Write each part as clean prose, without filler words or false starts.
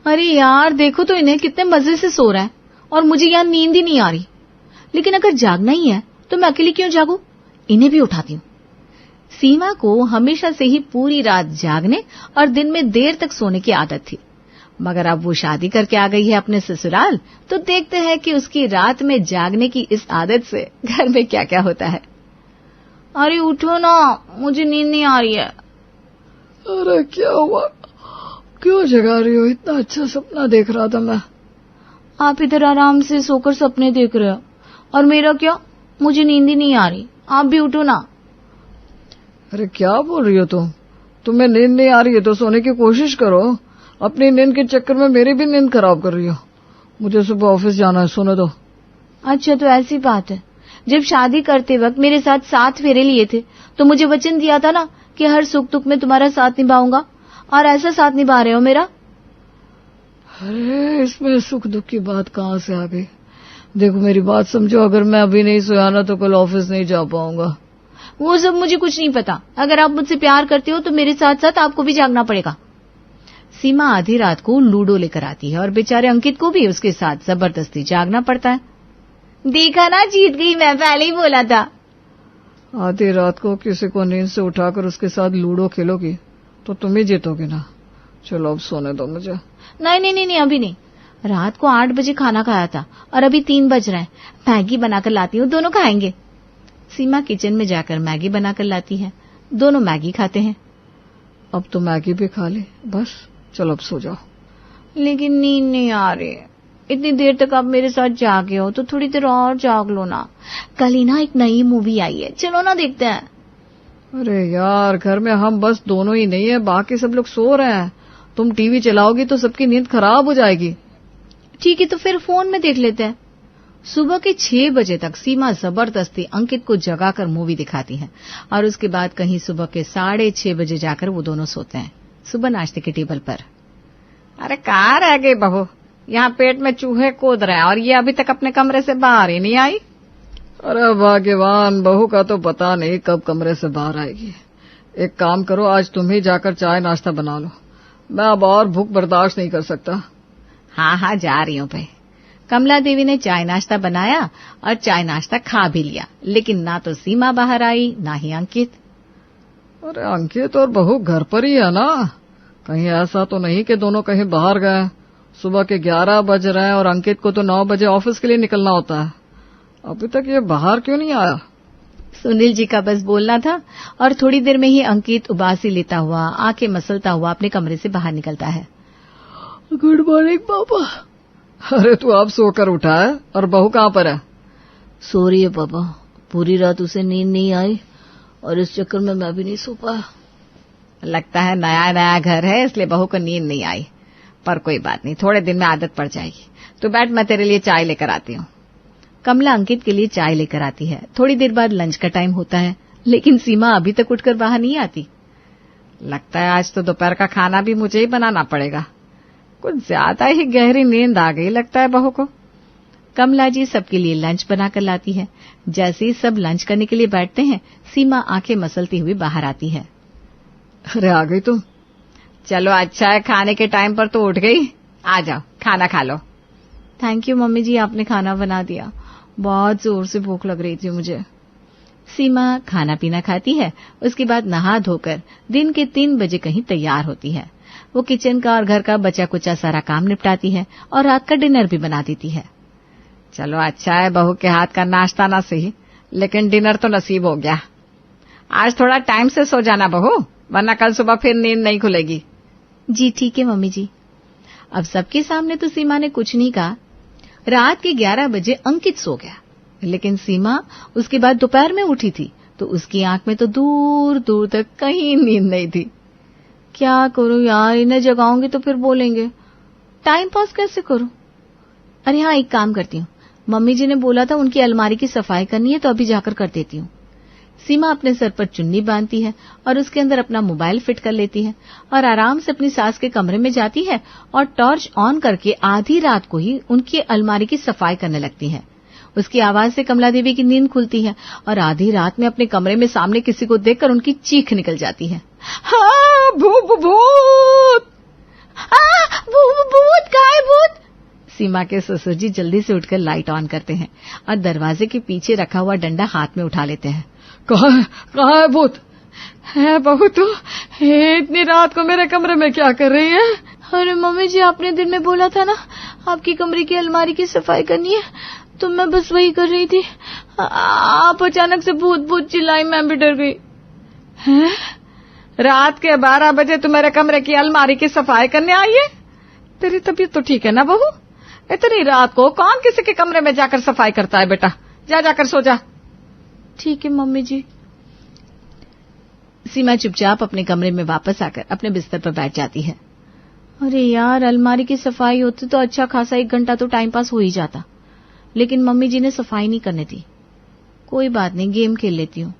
अरे यार देखो तो इन्हें कितने मजे से सो रहा है और मुझे यहाँ नींद ही नहीं आ रही। लेकिन अगर जागना ही है तो मैं अकेली क्यों जागूं? इन्हें भी उठाती हूँ। सीमा को हमेशा से ही पूरी रात जागने और दिन में देर तक सोने की आदत थी, मगर अब वो शादी करके आ गई है अपने ससुराल, तो देखते हैं कि उसकी रात में जागने की इस आदत से घर में क्या क्या होता है। अरे उठो ना, मुझे नींद नहीं आ रही है। अरे क्या हुआ, क्यों जगा रही हो? इतना अच्छा सपना देख रहा था मैं। आप इधर आराम से सोकर सपने देख रहे हो और मेरा क्या, मुझे नींद ही नहीं आ रही। आप भी उठो ना। अरे क्या बोल रही हो तुम? तुम्हें नींद नहीं आ रही है तो सोने की कोशिश करो। अपनी नींद के चक्कर में मेरी भी नींद खराब कर रही हो। मुझे सुबह ऑफिस जाना है, सोने दो। अच्छा तो ऐसी बात है। जब शादी करते वक्त मेरे साथ 7 फेरे लिए थे तो मुझे वचन दिया था ना कि हर सुख दुख में तुम्हारा साथ निभाऊंगा, और ऐसा साथ निभा रहे हो मेरा। अरे इसमें सुख दुख की बात कहाँ से आ गई? देखो मेरी बात समझो, अगर मैं अभी नहीं सोया ना तो कल ऑफिस नहीं जा पाऊंगा। वो सब मुझे कुछ नहीं पता। अगर आप मुझसे प्यार करते हो तो मेरे साथ साथ आपको भी जागना पड़ेगा। सीमा आधी रात को लूडो लेकर आती है और बेचारे अंकित को भी उसके साथ जबरदस्ती जागना पड़ता है। देखा ना, जीत गई मैं, पहले ही बोला था। आधी रात को किसी को नींद से उठाकर उसके साथ लूडो खेलोगी तो तुम ही जीतोगे ना। चलो अब सोने दो मुझे। नहीं नहीं नहीं, नहीं अभी नहीं। रात को 8 बजे खाना खाया था और अभी 3 बज रहे हैं। मैगी बनाकर लाती हूँ, दोनों खाएंगे। सीमा किचन में जाकर मैगी बनाकर लाती है। दोनों मैगी खाते हैं। अब तो मैगी भी खा ली, बस चलो अब सो जाओ। लेकिन नींद नहीं आ रही। इतनी देर तक आप मेरे साथ जागे हो तो थोड़ी देर और जाग लो ना। कल ही ना एक नई मूवी आई है, चलो ना देखते हैं। अरे यार घर में हम बस दोनों ही नहीं है, बाकी सब लोग सो रहे हैं। तुम टीवी चलाओगी तो सबकी नींद खराब हो जाएगी। ठीक है तो फिर फोन में देख लेते हैं। सुबह के 6 बजे तक सीमा जबरदस्ती अंकित को जगाकर मूवी दिखाती है और उसके बाद कहीं सुबह के 6:30 बजे जाकर वो दोनों सोते हैं, सुबह नाश्ते के टेबल पर। अरे कहाँ रह गई बहू? यहाँ पेट में चूहे कूद रहे हैं और ये अभी तक अपने कमरे से बाहर ही नहीं आई। अरे भाग्यवान, बहू का तो पता नहीं कब कमरे से बाहर आएगी। एक काम करो, आज तुम ही जाकर चाय नाश्ता बना लो। मैं अब और भूख बर्दाश्त नहीं कर सकता। हाँ हाँ जा रही हूँ भाई। कमला देवी ने चाय नाश्ता बनाया और चाय नाश्ता खा भी लिया, लेकिन ना तो सीमा बाहर आई ना ही अंकित। अरे अंकित और बहू घर पर ही है ना? कहीं ऐसा तो नहीं कि दोनों कहीं बाहर गए? सुबह के 11 बज रहे हैं और अंकित को तो 9 बजे ऑफिस के लिए निकलना होता है। अभी तक ये बाहर क्यों नहीं आया? सुनील जी का बस बोलना था और थोड़ी देर में ही अंकित उबासी लेता हुआ, आंखें मसलता हुआ अपने कमरे से बाहर निकलता है। गुड मॉर्निंग पापा। अरे तू अब सोकर उठा है और बहू कहाँ पर है? सो रही है पापा, पूरी रात उसे नींद नहीं आई और इस चक्कर में मैं भी नहीं सो पाया। लगता है नया नया घर है इसलिए बहू को नींद नहीं आई, पर कोई बात नहीं, थोड़े दिन में आदत पड़ जाएगी। तू बैठ, मैं तेरे लिए चाय लेकर आती हूँ। कमला अंकित के लिए चाय लेकर आती है। थोड़ी देर बाद लंच का टाइम होता है, लेकिन सीमा अभी तक उठकर बाहर नहीं आती। लगता है आज तो दोपहर का खाना भी मुझे ही बनाना पड़ेगा। कुछ ज्यादा ही गहरी नींद आ गई लगता है बहू को। कमला जी सबके लिए लंच बनाकर लाती है। जैसे ही सब लंच करने के लिए बैठते हैं, सीमा आंखें मसलती हुई बाहर आती है। अरे आ गई तुम? चलो अच्छा है, खाने के टाइम पर तो उठ गई। आ जाओ खाना खा लो। थैंक यू मम्मी जी, आपने खाना बना दिया। बहुत जोर से भूख लग रही थी मुझे। सीमा खाना पीना खाती है, उसके बाद नहा धोकर दिन के 3 बजे कहीं तैयार होती है। वो किचन का और घर का बचा कुचा सारा काम निपटाती है और रात का डिनर भी बना देती है। चलो अच्छा है, बहू के हाथ का नाश्ता ना सही लेकिन डिनर तो नसीब हो गया। आज थोड़ा टाइम से सो जाना बहू, वरना कल सुबह फिर नींद नहीं खुलेगी। जी ठीक है मम्मी जी। अब सबके सामने तो सीमा ने कुछ नहीं कहा। रात के 11 बजे अंकित सो गया, लेकिन सीमा उसके बाद दोपहर में उठी थी तो उसकी आंख में तो दूर दूर तक कहीं नींद नहीं थी। क्या करूं यार, इन्हें जगाऊंगी तो फिर बोलेंगे, टाइम पास कैसे करूं? अरे हाँ, एक काम करती हूँ, मम्मी जी ने बोला था उनकी अलमारी की सफाई करनी है तो अभी जाकर कर देती हूँ। सीमा अपने सर पर चुन्नी बांधती है और उसके अंदर अपना मोबाइल फिट कर लेती है और आराम से अपनी सास के कमरे में जाती है और टॉर्च ऑन करके आधी रात को ही उनकी अलमारी की सफाई करने लगती है। उसकी आवाज से कमला देवी की नींद खुलती है और आधी रात में अपने कमरे में सामने किसी को देखकर उनकी चीख निकल जाती है। हाँ भूत भूत, भूत सीमा के ससुर जी जल्दी से उठकर लाइट ऑन करते हैं और दरवाजे के पीछे रखा हुआ डंडा हाथ में उठा लेते हैं। कहाँ है भूत? है बहू तू? इतनी रात को मेरे कमरे में क्या कर रही है? अरे मम्मी जी, आपने दिन में बोला था ना आपकी कमरे की अलमारी की सफाई करनी है, तो मैं बस वही कर रही थी। आप अचानक से भूत भूत चिल्लाई, मैं भी डर गई। हैं? रात के 12 बजे तू मेरे कमरे की अलमारी की सफाई करने आई है? तेरी तबीयत तो ठीक है ना बहू? इतनी रात को कौन किसी के कमरे में जाकर सफाई करता है बेटा? जा जाकर सो जा। ठीक है मम्मी जी। सीमा चुपचाप अपने कमरे में वापस आकर अपने बिस्तर पर बैठ जाती है। अरे यार, अलमारी की सफाई होती तो अच्छा खासा 1 घंटा तो टाइम पास हो ही जाता, लेकिन मम्मी जी ने सफाई नहीं करने दी। कोई बात नहीं, गेम खेल लेती हूँ।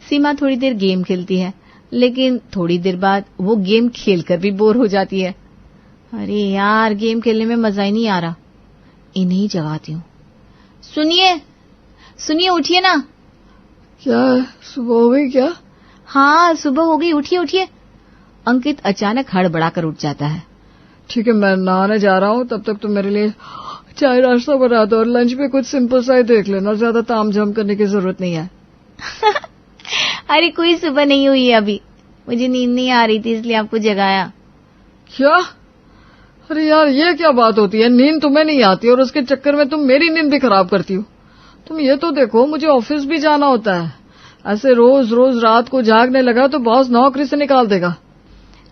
सीमा थोड़ी देर गेम खेलती है, लेकिन थोड़ी देर बाद वो गेम खेलकर भी बोर हो जाती है। अरे यार, गेम खेलने में मजा ही नहीं आ रहा। इन्हीं जगाती हूँ। सुनिए सुनिए, उठिए ना। क्या सुबह हो गई क्या? हाँ, सुबह हो गई, उठिए उठिए। अंकित अचानक हड़बड़ाकर उठ जाता है। ठीक है, मैं नहाने जा रहा हूँ, तब तक तुम मेरे लिए चाय नाश्ता बना दो और लंच में कुछ सिंपल सा ही देख लेना, ज्यादा तामझाम करने की जरूरत नहीं है। अरे कोई सुबह नहीं हुई है अभी, मुझे नींद नहीं आ रही थी इसलिए आपको जगाया। क्या? अरे यार, ये क्या बात होती है? नींद तुम्हें नहीं आती और उसके चक्कर में तुम मेरी नींद भी खराब करती हो। तुम ये तो देखो, मुझे ऑफिस भी जाना होता है। ऐसे रोज रोज रात को जागने लगा तो बॉस नौकरी से निकाल देगा।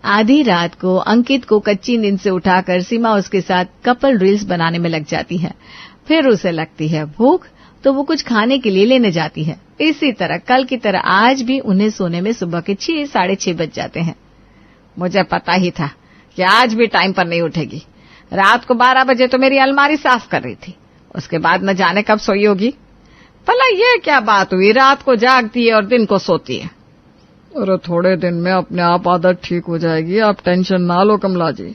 आधी रात को अंकित को कच्ची नींद से उठाकर सीमा उसके साथ कपल रील्स बनाने में लग जाती है। फिर उसे लगती है भूख, तो वो कुछ खाने के लिए लेने जाती है। इसी तरह कल की तरह आज भी उन्हें सोने में सुबह के 6 साढ़े 6 बज जाते हैं। मुझे पता ही था कि आज भी टाइम पर नहीं उठेगी। रात को 12 बजे तो मेरी अलमारी साफ कर रही थी, उसके बाद न जाने कब सोई होगी। भला ये क्या बात हुई, रात को जागती है और दिन को सोती है। अरे थोड़े दिन में अपने आप आदत ठीक हो जाएगी, आप टेंशन ना लो कमला जी।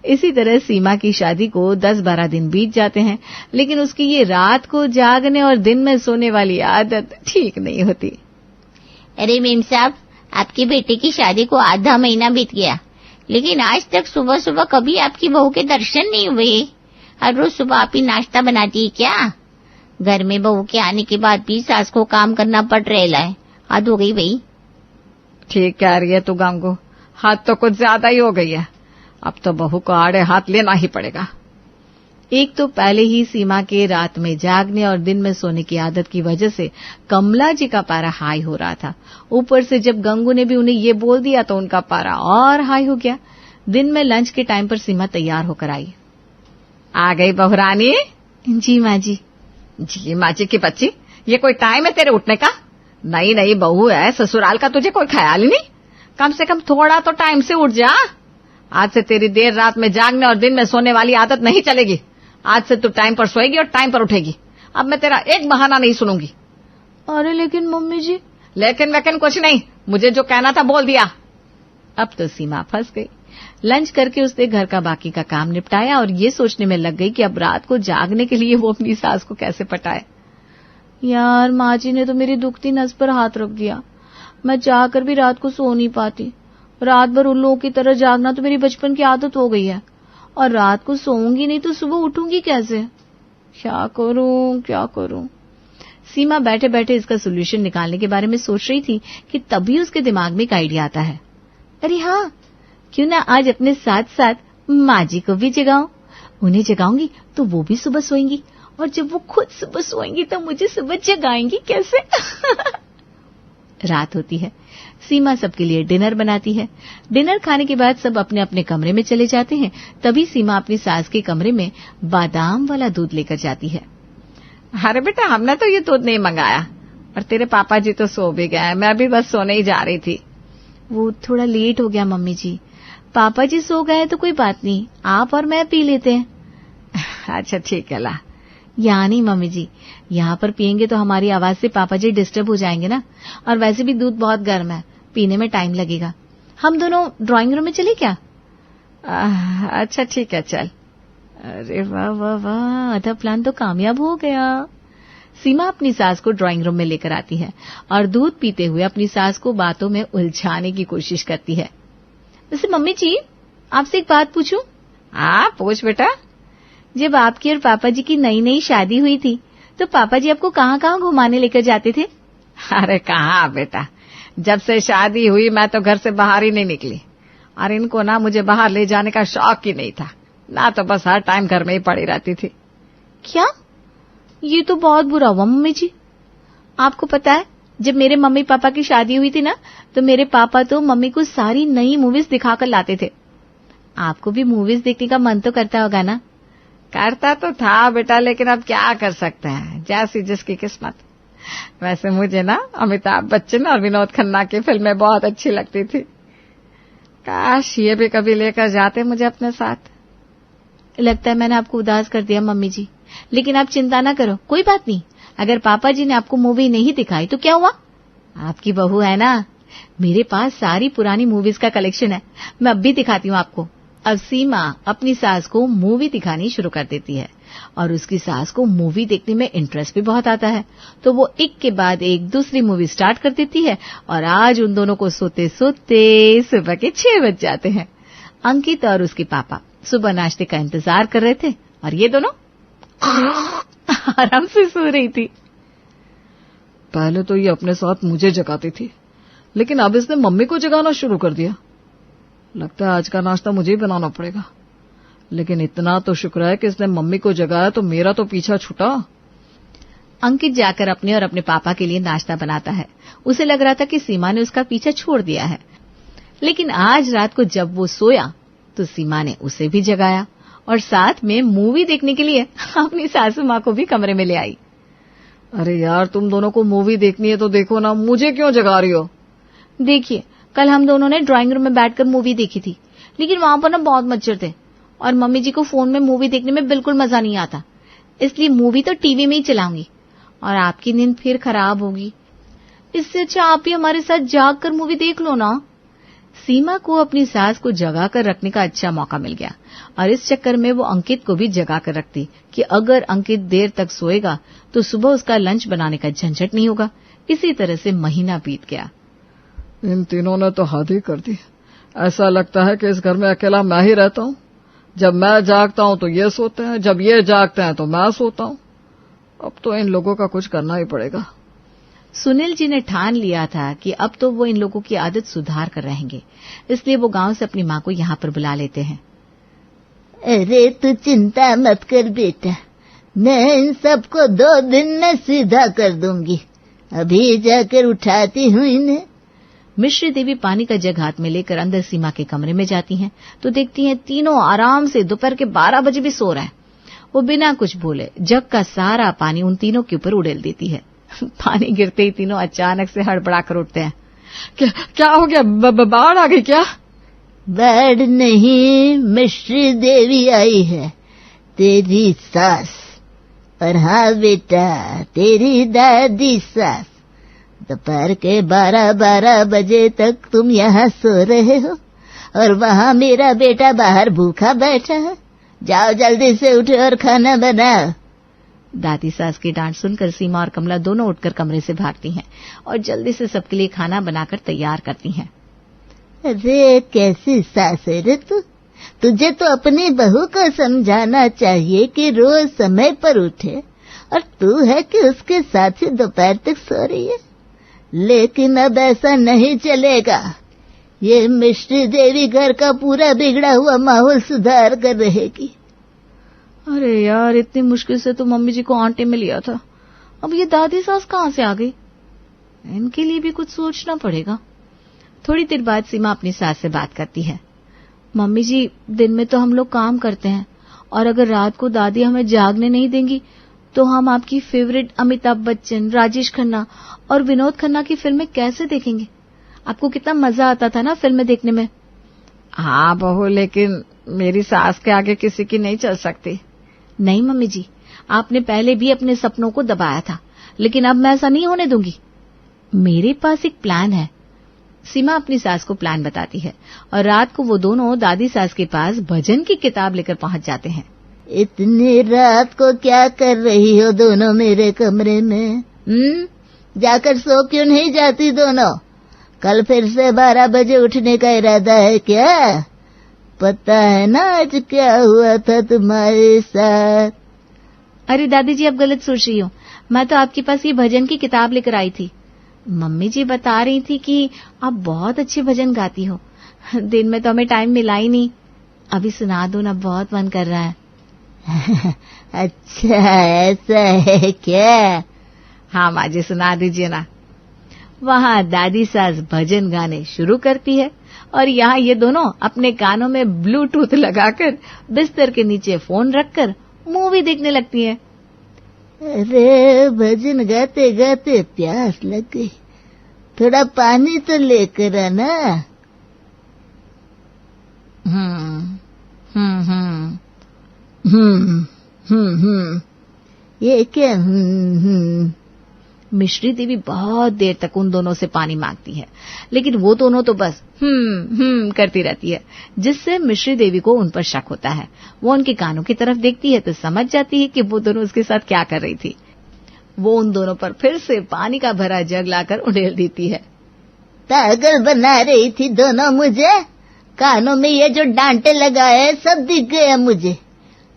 इसी तरह सीमा की शादी को 10-12 दिन बीत जाते हैं, लेकिन उसकी ये रात को जागने और दिन में सोने वाली आदत ठीक नहीं होती। अरे मेम साहब, आपकी बेटे की शादी को आधा महीना बीत गया, लेकिन आज तक सुबह सुबह कभी आपकी बहू के दर्शन नहीं हुए। हर रोज सुबह आप ही नाश्ता बनाती है क्या? घर में बहू के आने के बाद भी सास को काम करना पड़ रहा है, हद हो गई भाई। ठीक कह रही है तू गंगू, हाथ तो कुछ ज्यादा ही हो गई है। अब तो बहू को आड़े हाथ लेना ही पड़ेगा। एक तो पहले ही सीमा के रात में जागने और दिन में सोने की आदत की वजह से कमला जी का पारा हाई हो रहा था। ऊपर से जब गंगू ने भी उन्हें ये बोल दिया तो उनका पारा और हाई हो गया। दिन में लंच के टाइम पर सीमा तैयार होकर आई। आ गई बहू रानी? जी माँ जी। जी माँ जी की बच्ची, ये कोई टाइम है तेरे उठने का? नई नई बहू है, ससुराल का तुझे कोई ख्याल ही नहीं। कम से कम थोड़ा तो टाइम से उठ जा। आज से तेरी देर रात में जागने और दिन में सोने वाली आदत नहीं चलेगी। आज से तू टाइम पर सोएगी और टाइम पर उठेगी। अब मैं तेरा एक बहाना नहीं सुनूंगी। अरे लेकिन मम्मी जी। लेकिन वेकिन कुछ नहीं, मुझे जो कहना था बोल दिया। अब तो सीमा फंस गई। लंच करके उसने घर का बाकी का काम निपटाया और ये सोचने में लग गई कि अब रात को जागने के लिए वो अपनी सास को कैसे पटाए। यार, माँ जी ने तो मेरी दुखती नस पर हाथ रख दिया। मैं चाहकर भी रात को सो नहीं पाती। रात भर उल्लुओं की तरह जागना तो मेरी बचपन की आदत हो गई है, और रात को सोऊंगी नहीं तो सुबह उठूंगी कैसे? क्या करूं क्या करूं? सीमा बैठे बैठे इसका सोल्यूशन निकालने के बारे में सोच रही थी कि तभी उसके दिमाग में एक आइडिया आता है। अरे हाँ, क्यों ना आज अपने साथ साथ माँ जी को भी जगाऊं। उन्हें जगाऊंगी तो वो भी सुबह सोएंगी, और जब वो खुद सुबह सोएंगी तो मुझे सुबह जगाएंगी कैसे? रात होती है। सीमा सबके लिए डिनर बनाती है। डिनर खाने के बाद सब अपने अपने कमरे में चले जाते हैं। तभी सीमा अपनी सास के कमरे में बादाम वाला दूध लेकर जाती है। अरे बेटा, हमने तो ये दूध नहीं मंगाया, और तेरे पापा जी तो सो भी गए। मैं भी बस सोने ही जा रही थी। वो थोड़ा लेट हो गया मम्मी जी। पापा जी सो गए तो कोई बात नहीं, आप और मैं पी लेते हैं। अच्छा ठीक है, ला। यहाँ नहीं मम्मी जी, यहाँ पर पियेंगे तो हमारी आवाज से पापा जी डिस्टर्ब हो जाएंगे ना, और वैसे भी दूध बहुत गर्म है, पीने में टाइम लगेगा। हम दोनों ड्राइंग रूम में चले क्या? अच्छा ठीक है, चल। अरे वाह वाह वाह, आधा प्लान तो कामयाब हो गया। सीमा अपनी सास को ड्राइंग रूम में लेकर आती है और दूध पीते हुए अपनी सास को बातों में उलझाने की कोशिश करती है। वैसे मम्मी जी, आपसे एक बात पूछूं? हाँ पूछ बेटा। जब आपकी और पापा जी की नई नई शादी हुई थी तो पापा जी आपको कहाँ कहाँ घुमाने लेकर जाते थे? अरे कहाँ बेटा, जब से शादी हुई मैं तो घर से बाहर ही नहीं निकली। और इनको ना मुझे बाहर ले जाने का शौक ही नहीं था, ना तो बस हर टाइम घर में ही पड़ी रहती थी। क्या? ये तो बहुत बुरा हुआ मम्मी जी। आपको पता है, जब मेरे मम्मी पापा की शादी हुई थी ना, तो मेरे पापा तो मम्मी को सारी नई मूवीज दिखाकर लाते थे। आपको भी मूवीज देखने का मन तो करता होगा ना? करता तो था बेटा, लेकिन अब क्या कर सकते हैं, जैसी जिसकी किस्मत। वैसे मुझे ना अमिताभ बच्चन और विनोद खन्ना की फिल्में बहुत अच्छी लगती थी। काश ये भी कभी लेकर जाते मुझे अपने साथ। लगता है मैंने आपको उदास कर दिया मम्मी जी, लेकिन आप चिंता ना करो, कोई बात नहीं। अगर पापा जी ने आपको मूवी नहीं दिखाई तो क्या हुआ, आपकी बहू है ना, मेरे पास सारी पुरानी मूवीज का कलेक्शन है, मैं अब भी दिखाती हूँ आपको। अब सीमा अपनी सास को मूवी दिखानी शुरू कर देती है और उसकी सास को मूवी देखने में इंटरेस्ट भी बहुत आता है, तो वो एक के बाद एक दूसरी मूवी स्टार्ट कर देती है। और आज उन दोनों को सोते सोते सुबह के 6 बज जाते हैं। अंकित और उसके पापा सुबह नाश्ते का इंतजार कर रहे थे और ये दोनों आराम से सो रही थी। पहले तो ये अपने साथ मुझे जगाती थी, लेकिन अब इसने मम्मी को जगाना शुरू कर दिया। लगता है आज का नाश्ता मुझे ही बनाना पड़ेगा। लेकिन इतना तो शुक्र है कि इसने मम्मी को जगाया तो मेरा तो पीछा छूटा। अंकित जाकर अपने और अपने पापा के लिए नाश्ता बनाता है। उसे लग रहा था कि सीमा ने उसका पीछा छोड़ दिया है, लेकिन आज रात को जब वो सोया तो सीमा ने उसे भी जगाया और साथ में मूवी देखने के लिए अपनी सासू माँ को भी कमरे में ले आई। अरे यार, तुम दोनों को मूवी देखनी है तो देखो ना, मुझे क्यों जगा रही हो? देखिए, कल हम दोनों ने ड्राइंग रूम में बैठकर मूवी देखी थी, लेकिन वहां पर ना बहुत मच्छर थे और मम्मी जी को फोन में मूवी देखने में बिल्कुल मजा नहीं आता, इसलिए मूवी तो टीवी में ही चलाऊंगी और आपकी नींद फिर खराब होगी। इससे अच्छा आप ही हमारे साथ जाग कर मूवी देख लो ना। सीमा को अपनी सास को जगा कर रखने का अच्छा मौका मिल गया और इस चक्कर में वो अंकित को भी जगा कर रखती कि अगर अंकित देर तक सोएगा तो सुबह उसका लंच बनाने का झंझट नहीं होगा। इसी तरह से महीना बीत गया। इन तीनों ने तो हद ही कर दी। ऐसा लगता है कि इस घर में अकेला मैं ही रहता हूँ। जब मैं जागता हूँ तो ये सोते हैं, जब ये जागते हैं तो मैं सोता हूँ। अब तो इन लोगों का कुछ करना ही पड़ेगा। सुनील जी ने ठान लिया था कि अब तो वो इन लोगों की आदत सुधार कर रहेंगे, इसलिए वो गांव से अपनी माँ को यहाँ पर बुला लेते हैं। अरे तू चिंता मत कर बेटा, मैं इन सबको 2 दिन में सीधा कर दूंगी। अभी जाकर उठाती हूँ इन्हें। मिश्री देवी पानी का जग हाथ में लेकर अंदर सीमा के कमरे में जाती हैं तो देखती हैं तीनों आराम से दोपहर के 12 बजे भी सो रहे हैं। वो बिना कुछ बोले जग का सारा पानी उन तीनों के ऊपर उड़ेल देती है। पानी गिरते ही तीनों अचानक से हड़बड़ाकर उठते हैं। क्या हो गया? बाढ़ आ गई क्या? बाढ़ नहीं, मिश्री देवी आई है, तेरी सास। और हाँ बेटा, तेरी दादी सास। दोपहर के 12 बजे तक तुम यहाँ सो रहे हो और वहाँ मेरा बेटा बाहर भूखा बैठा है। जाओ जल्दी से उठो और खाना बनाओ। दादी सास की डांट सुनकर सीमा और कमला दोनों उठकर कमरे से भागती हैं और जल्दी से सबके लिए खाना बनाकर तैयार करती हैं। अरे कैसी सास है रे तू? तुझे तो अपनी बहू को समझाना चाहिए कि रोज समय पर उठे, और तू है कि उसके साथ ही दोपहर तक सो रही है। लेकिन अब ऐसा नहीं चलेगा। ये मिश्री देवी घर का पूरा बिगड़ा हुआ माहौल सुधार कर रहेगी। अरे यार, इतनी मुश्किल से तो मम्मी जी को आंटे में लिया था, अब ये दादी सास कहाँ से आ गई? इनके लिए भी कुछ सोचना पड़ेगा। थोड़ी देर बाद सीमा अपनी सास से बात करती है। मम्मी जी, दिन में तो हम लोग काम करते हैं और अगर रात को दादी हमें जागने नहीं देंगी तो हम आपकी फेवरेट अमिताभ बच्चन, राजेश खन्ना और विनोद खन्ना की फिल्में कैसे देखेंगे? आपको कितना मजा आता था ना फिल्में देखने में। हाँ बहू, लेकिन मेरी सास के आगे किसी की नहीं चल सकती। नहीं मम्मी जी, आपने पहले भी अपने सपनों को दबाया था, लेकिन अब मैं ऐसा नहीं होने दूंगी। मेरे पास एक प्लान है। सीमा अपनी सास को प्लान बताती है और रात को वो दोनों दादी सास के पास भजन की किताब लेकर पहुंच जाते हैं। इतनी रात को क्या कर रही हो दोनों मेरे कमरे में? जाकर सो क्यों नहीं जाती दोनों? कल फिर से 12 बजे उठने का इरादा है क्या? पता है ना आज क्या हुआ था तुम्हारे साथ? अरे दादी जी, आप गलत सोच रही हो। मैं तो आपके पास ये भजन की किताब लेकर आई थी। मम्मी जी बता रही थी कि आप बहुत अच्छे भजन गाती हो। दिन में तो हमें टाइम मिला ही नहीं। अभी सुना दो ना, बहुत मन कर रहा है। अच्छा, ऐसा है क्या? हाँ माँ जी, सुना दीजिए ना। वहाँ दादी सास भजन गाने शुरू करती है और यहाँ ये दोनों अपने कानों में ब्लूटूथ लगाकर बिस्तर के नीचे फोन रखकर मूवी देखने लगती है। अरे भजन गाते गाते प्यास लग गई, थोड़ा पानी तो लेकर आना। ये क्या? मिश्री देवी बहुत देर तक उन दोनों से पानी मांगती है, लेकिन वो दोनों तो बस करती रहती है, जिससे मिश्री देवी को उन पर शक होता है। वो उनके कानों की तरफ देखती है तो समझ जाती है कि वो दोनों उसके साथ क्या कर रही थी। वो उन दोनों पर फिर से पानी का भरा जग लाकर उड़ेल देती है। पागल बना रही थी दोनों मुझे। कानों में ये जो डांटे लगाए सब दिख गया मुझे,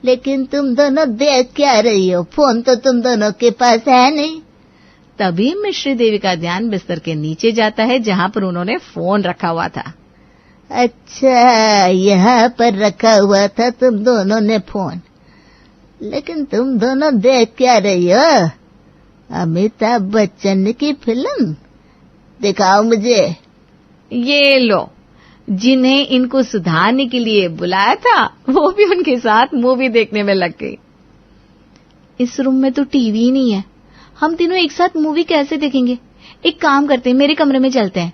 लेकिन तुम दोनों देख क्या रही हो? फोन तो तुम दोनों के पास है नहीं। तभी मिश्री देवी का ध्यान बिस्तर के नीचे जाता है जहाँ पर उन्होंने फोन रखा हुआ था। अच्छा, यहाँ पर रखा हुआ था तुम दोनों ने फोन, लेकिन तुम दोनों देख क्या रही हो? अमिताभ बच्चन की फिल्म दिखाओ मुझे। ये लो, जिन्हें इनको सुधारने के लिए बुलाया था वो भी उनके साथ मूवी देखने में लग गई। इस रूम में तो टीवी ही नहीं है, हम तीनों एक साथ मूवी कैसे देखेंगे? एक काम करते हैं, मेरे कमरे में चलते हैं।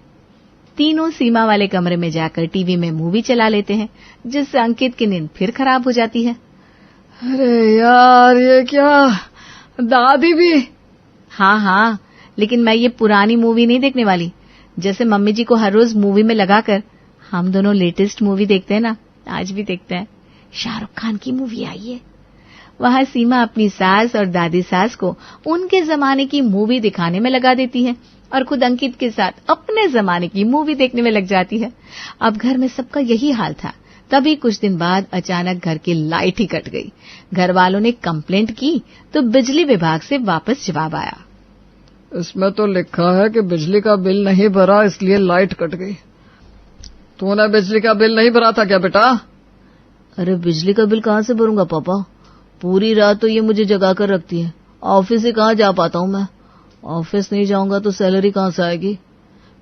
तीनों सीमा वाले कमरे में जाकर टीवी में मूवी चला लेते हैं, जिससे अंकित की नींद फिर खराब हो जाती है। अरे यार, ये क्या? दादी भी? हाँ, लेकिन मैं ये पुरानी मूवी नहीं देखने वाली। जैसे मम्मी जी को हर रोज मूवी में लगाकर हम दोनों लेटेस्ट मूवी देखते हैं ना, आज भी देखते हैं। शाहरुख खान की मूवी आई है। वहाँ सीमा अपनी सास और दादी सास को उनके जमाने की मूवी दिखाने में लगा देती है और खुद अंकित के साथ अपने जमाने की मूवी देखने में लग जाती है। अब घर में सबका यही हाल था। तभी कुछ दिन बाद अचानक घर की लाइट ही कट गई। घर वालों ने कंप्लेंट की तो बिजली विभाग से वापस जवाब आया। इसमें तो लिखा है कि बिजली का बिल नहीं भरा, इसलिए लाइट कट गई। तूने बिजली का बिल नहीं भरा था क्या बेटा? अरे बिजली का बिल कहाँ से भरूंगा पापा? पूरी रात तो ये मुझे जगा कर रखती है। ऑफिस से कहाँ जा पाता हूँ मैं? ऑफिस नहीं जाऊंगा तो सैलरी कहाँ से आएगी?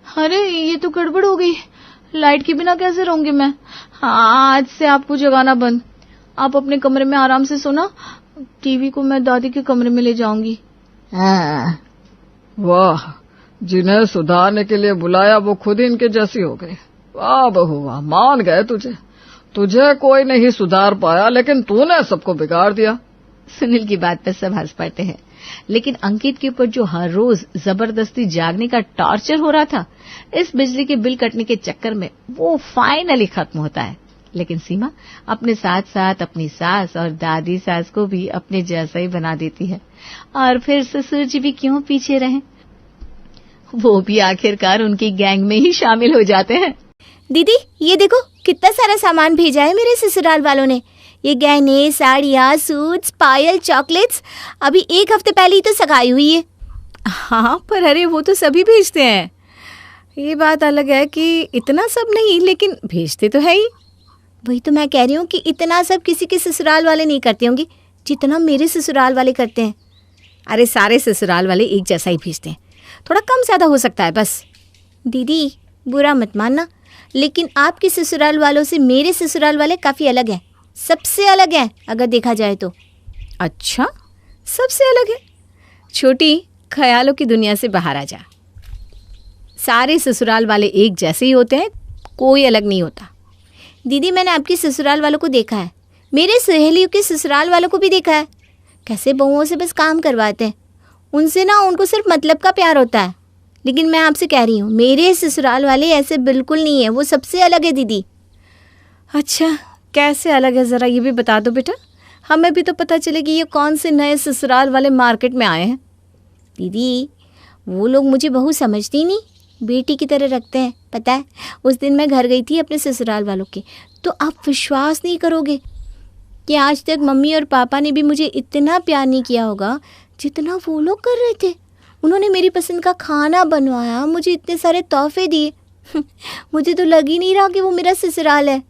अरे ये तो गड़बड़ हो गई। लाइट के बिना कैसे रहूंगी मैं? हाँ, आज से आपको जगाना बंद। आप अपने कमरे में आराम से सोना। टीवी को मैं दादी के कमरे में ले जाऊंगी। हाँ। वाह, जिन्हें सुधारने के लिए बुलाया वो खुद ही इनके जैसी हो गई। वाह बहू वाह, मान गए तुझे कोई नहीं सुधार पाया, लेकिन तूने सबको बिगाड़ दिया। सुनील की बात पर सब हंस पड़ते हैं, लेकिन अंकित के ऊपर जो हर रोज जबरदस्ती जागने का टॉर्चर हो रहा था, इस बिजली के बिल कटने के चक्कर में वो फाइनली खत्म होता है। लेकिन सीमा अपने साथ साथ अपनी सास और दादी सास को भी अपने जैसा ही बना देती है। और फिर ससुर जी भी क्यों पीछे रहे, वो भी आखिरकार उनकी गैंग में ही शामिल हो जाते हैं। दीदी ये देखो कितना सारा सामान भेजा है मेरे ससुराल वालों ने। ये गहने, साड़ियाँ, सूट्स, पायल, चॉकलेट्स। अभी एक हफ्ते पहले ही तो सगाई हुई है। हाँ, पर अरे वो तो सभी भेजते हैं। ये बात अलग है कि इतना सब नहीं, लेकिन भेजते तो है ही। वही तो मैं कह रही हूँ कि इतना सब किसी के ससुराल वाले नहीं करते होंगे जितना मेरे ससुराल वाले करते हैं। अरे सारे ससुराल वाले एक जैसा ही भेजते हैं, थोड़ा कम ज्यादा हो सकता है बस। दीदी बुरा मत मानना, लेकिन आपके ससुराल वालों से मेरे ससुराल वाले काफ़ी अलग हैं, सबसे अलग हैं अगर देखा जाए तो। अच्छा, सबसे अलग है? छोटी, ख्यालों की दुनिया से बाहर आ जा। सारे ससुराल वाले एक जैसे ही होते हैं, कोई अलग नहीं होता। दीदी मैंने आपके ससुराल वालों को देखा है, मेरे सहेलियों के ससुराल वालों को भी देखा है। कैसे बहुओं से बस काम करवाते हैं, उनसे ना उनको सिर्फ मतलब का प्यार होता है। लेकिन मैं आपसे कह रही हूँ मेरे ससुराल वाले ऐसे बिल्कुल नहीं है, वो सबसे अलग है दीदी। अच्छा, कैसे अलग है ज़रा ये भी बता दो बेटा, हमें भी तो पता चले कि ये कौन से नए ससुराल वाले मार्केट में आए हैं। दीदी वो लोग मुझे बहू समझती नहीं, बेटी की तरह रखते हैं। पता है, उस दिन मैं घर गई थी अपने ससुराल वालों के, तो आप विश्वास नहीं करोगे कि आज तक मम्मी और पापा ने भी मुझे इतना प्यार नहीं किया होगा जितना वो लोग कर रहे थे। उन्होंने मेरी पसंद का खाना बनवाया, मुझे इतने सारे तोहफे दिए। मुझे तो लग ही नहीं रहा कि वो मेरा ससुराल है।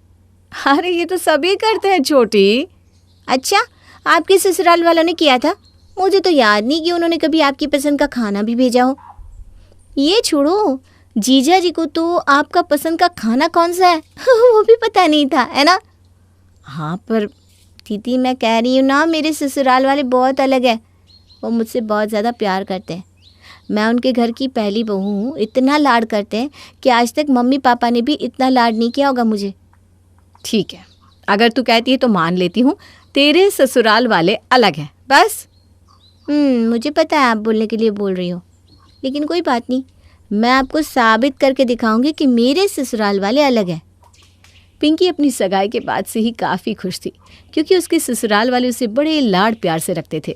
अरे ये तो सभी करते हैं छोटी। अच्छा, आपके ससुराल वालों ने किया था? मुझे तो याद नहीं कि उन्होंने कभी आपकी पसंद का खाना भी भेजा हो। ये छोड़ो, जीजा जी को तो आपका पसंद का खाना कौन सा है वो भी पता नहीं था, है ना? हाँ, पर दीदी मैं कह रही हूँ ना, मेरे ससुराल वाले बहुत अलग है। वो मुझसे बहुत ज़्यादा प्यार करते हैं। मैं उनके घर की पहली बहू हूँ, इतना लाड करते हैं कि आज तक मम्मी पापा ने भी इतना लाड नहीं किया होगा मुझे। ठीक है, अगर तू कहती है तो मान लेती हूँ, तेरे ससुराल वाले अलग हैं बस। मुझे पता है आप बोलने के लिए बोल रही हो, लेकिन कोई बात नहीं, मैं आपको साबित करके दिखाऊंगी कि मेरे ससुराल वाले अलग हैं। पिंकी अपनी सगाई के बाद से ही काफ़ी खुश थी, क्योंकि उसके ससुराल वाले उसे बड़े लाड प्यार से रखते थे।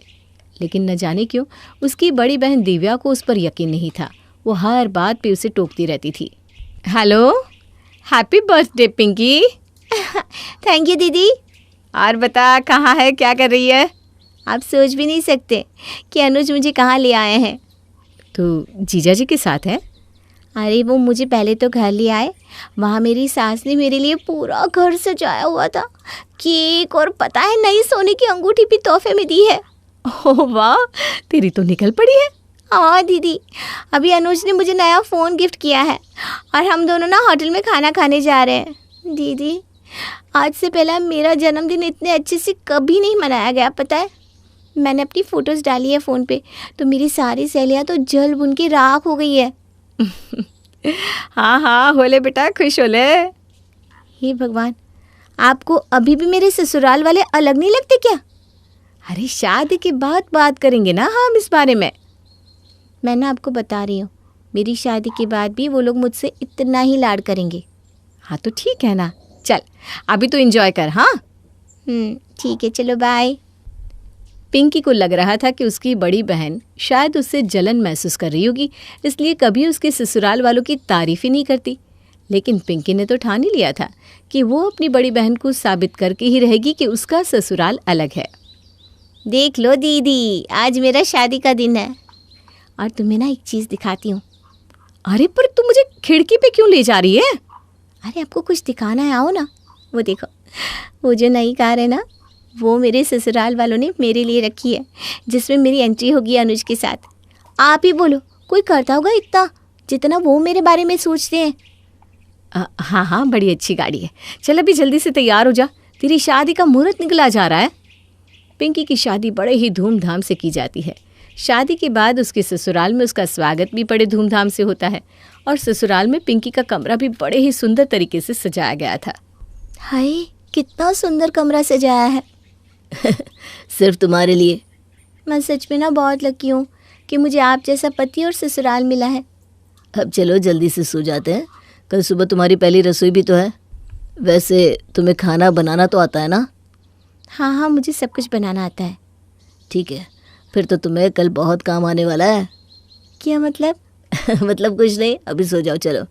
लेकिन न जाने क्यों उसकी बड़ी बहन दिव्या को उस पर यकीन नहीं था। वो हर बात पे उसे टोकती रहती थी। Hello, happy birthday Pinky. Thank you दीदी। और बता, कहाँ है, क्या कर रही है? आप सोच भी नहीं सकते कि अनुज मुझे कहाँ ले आए हैं। तो जीजा जी के साथ है? अरे वो मुझे पहले तो घर ले आए, वहाँ मेरी सास ने मेरे लिए पूरा घर सजाया हुआ था, केक और पता है नई सोने की अंगूठी भी तोहफे में दी है। ओह वाह, तेरी तो निकल पड़ी है। हाँ दीदी, अभी अनुज ने मुझे नया फ़ोन गिफ्ट किया है और हम दोनों ना होटल में खाना खाने जा रहे हैं। दीदी, आज से पहले मेरा जन्मदिन इतने अच्छे से कभी नहीं मनाया गया, पता है। मैंने अपनी फ़ोटोज़ डाली है फ़ोन पे, तो मेरी सारी सहेलियाँ तो जल बुन के राख हो गई है। हाँ हाँ, होले बेटा, खुश होले। हे भगवान, आपको अभी भी मेरे ससुराल वाले अलग नहीं लगते क्या? अरे शादी के बाद बात करेंगे ना हम इस बारे में। मैं ना आपको बता रही हूँ, मेरी शादी के बाद भी वो लोग मुझसे इतना ही लाड करेंगे। हाँ तो ठीक है ना, चल अभी तो एंजॉय कर। हाँ ठीक है, चलो बाय। पिंकी को लग रहा था कि उसकी बड़ी बहन शायद उससे जलन महसूस कर रही होगी, इसलिए कभी उसके ससुराल वालों की तारीफ ही नहीं करती। लेकिन पिंकी ने तो ठान ही लिया था कि वो अपनी बड़ी बहन को साबित करके ही रहेगी कि उसका ससुराल अलग है। देख लो दीदी, आज मेरा शादी का दिन है और तुम्हें ना एक चीज़ दिखाती हूँ। अरे पर तू मुझे खिड़की पे क्यों ले जा रही है? अरे आपको कुछ दिखाना है, आओ ना। वो देखो, वो जो नई कार है ना, वो मेरे ससुराल वालों ने मेरे लिए रखी है, जिसमें मेरी एंट्री होगी अनुज के साथ। आप ही बोलो, कोई करता होगा इतना जितना वो मेरे बारे में सोचते हैं? हाँ हाँ, बड़ी अच्छी गाड़ी है। चल अभी जल्दी से तैयार हो जा, तेरी शादी का मुहूर्त निकला जा रहा है। पिंकी की शादी बड़े ही धूमधाम से की जाती है। शादी के बाद उसके ससुराल में उसका स्वागत भी बड़े धूमधाम से होता है और ससुराल में पिंकी का कमरा भी बड़े ही सुंदर तरीके से सजाया गया था। हाय, कितना सुंदर कमरा सजाया है। सिर्फ तुम्हारे लिए। मैं सच में ना बहुत लकी हूँ कि मुझे आप जैसा पति और ससुराल मिला है। अब चलो जल्दी से सो जाते हैं, कल सुबह तुम्हारी पहली रसोई भी तो है। वैसे तुम्हें खाना बनाना तो आता है ना? हाँ हाँ, मुझे सब कुछ बनाना आता है। ठीक है, फिर तो तुम्हें कल बहुत काम आने वाला है। क्या मतलब? मतलब कुछ नहीं, अभी सो जाओ चलो।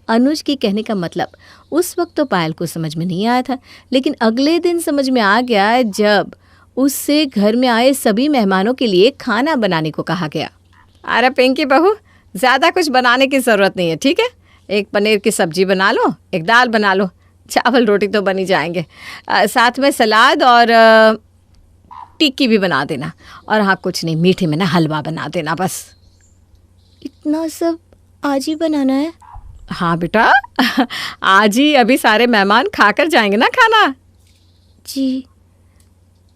अनुज के कहने का मतलब उस वक्त तो पायल को समझ में नहीं आया था, लेकिन अगले दिन समझ में आ गया जब उससे घर में आए सभी मेहमानों के लिए खाना बनाने को कहा गया। अरे पिंकी बहू, ज़्यादा कुछ बनाने की ज़रूरत नहीं है, ठीक है। एक पनीर की सब्जी बना लो, एक दाल बना लो, चावल रोटी तो बन ही जाएंगे, साथ में सलाद और टिक्की भी बना देना। और हाँ, कुछ नहीं, मीठे में ना हलवा बना देना बस। इतना सब आज ही बनाना है? हाँ बेटा, आज ही अभी सारे मेहमान खाकर जाएंगे ना खाना। जी।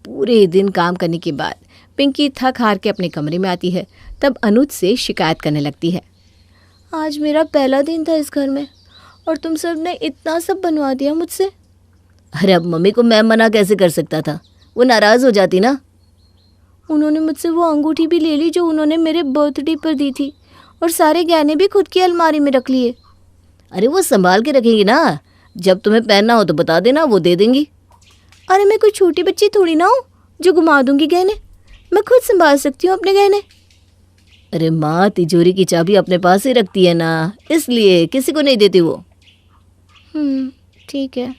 पूरे दिन काम करने के बाद पिंकी थक हार के अपने कमरे में आती है, तब अनुज से शिकायत करने लगती है। आज मेरा पहला दिन था इस घर में और तुम सब ने इतना सब बनवा दिया मुझसे। अरे अब मम्मी को मैं मना कैसे कर सकता था, वो नाराज़ हो जाती ना। उन्होंने मुझसे वो अंगूठी भी ले ली जो उन्होंने मेरे बर्थडे पर दी थी और सारे गहने भी खुद की अलमारी में रख लिए। अरे वो संभाल के रखेंगी ना, जब तुम्हें पहनना हो तो बता देना, वो दे देंगी। अरे मैं कोई छोटी बच्ची थोड़ी ना हूँ जो घुमा दूंगी गहने, मैं खुद संभाल सकती हूँ अपने गहने। अरे माँ, तिजोरी की चाबी अपने पास ही रखती है ना, इसलिए किसी को नहीं देती वो। ठीक है।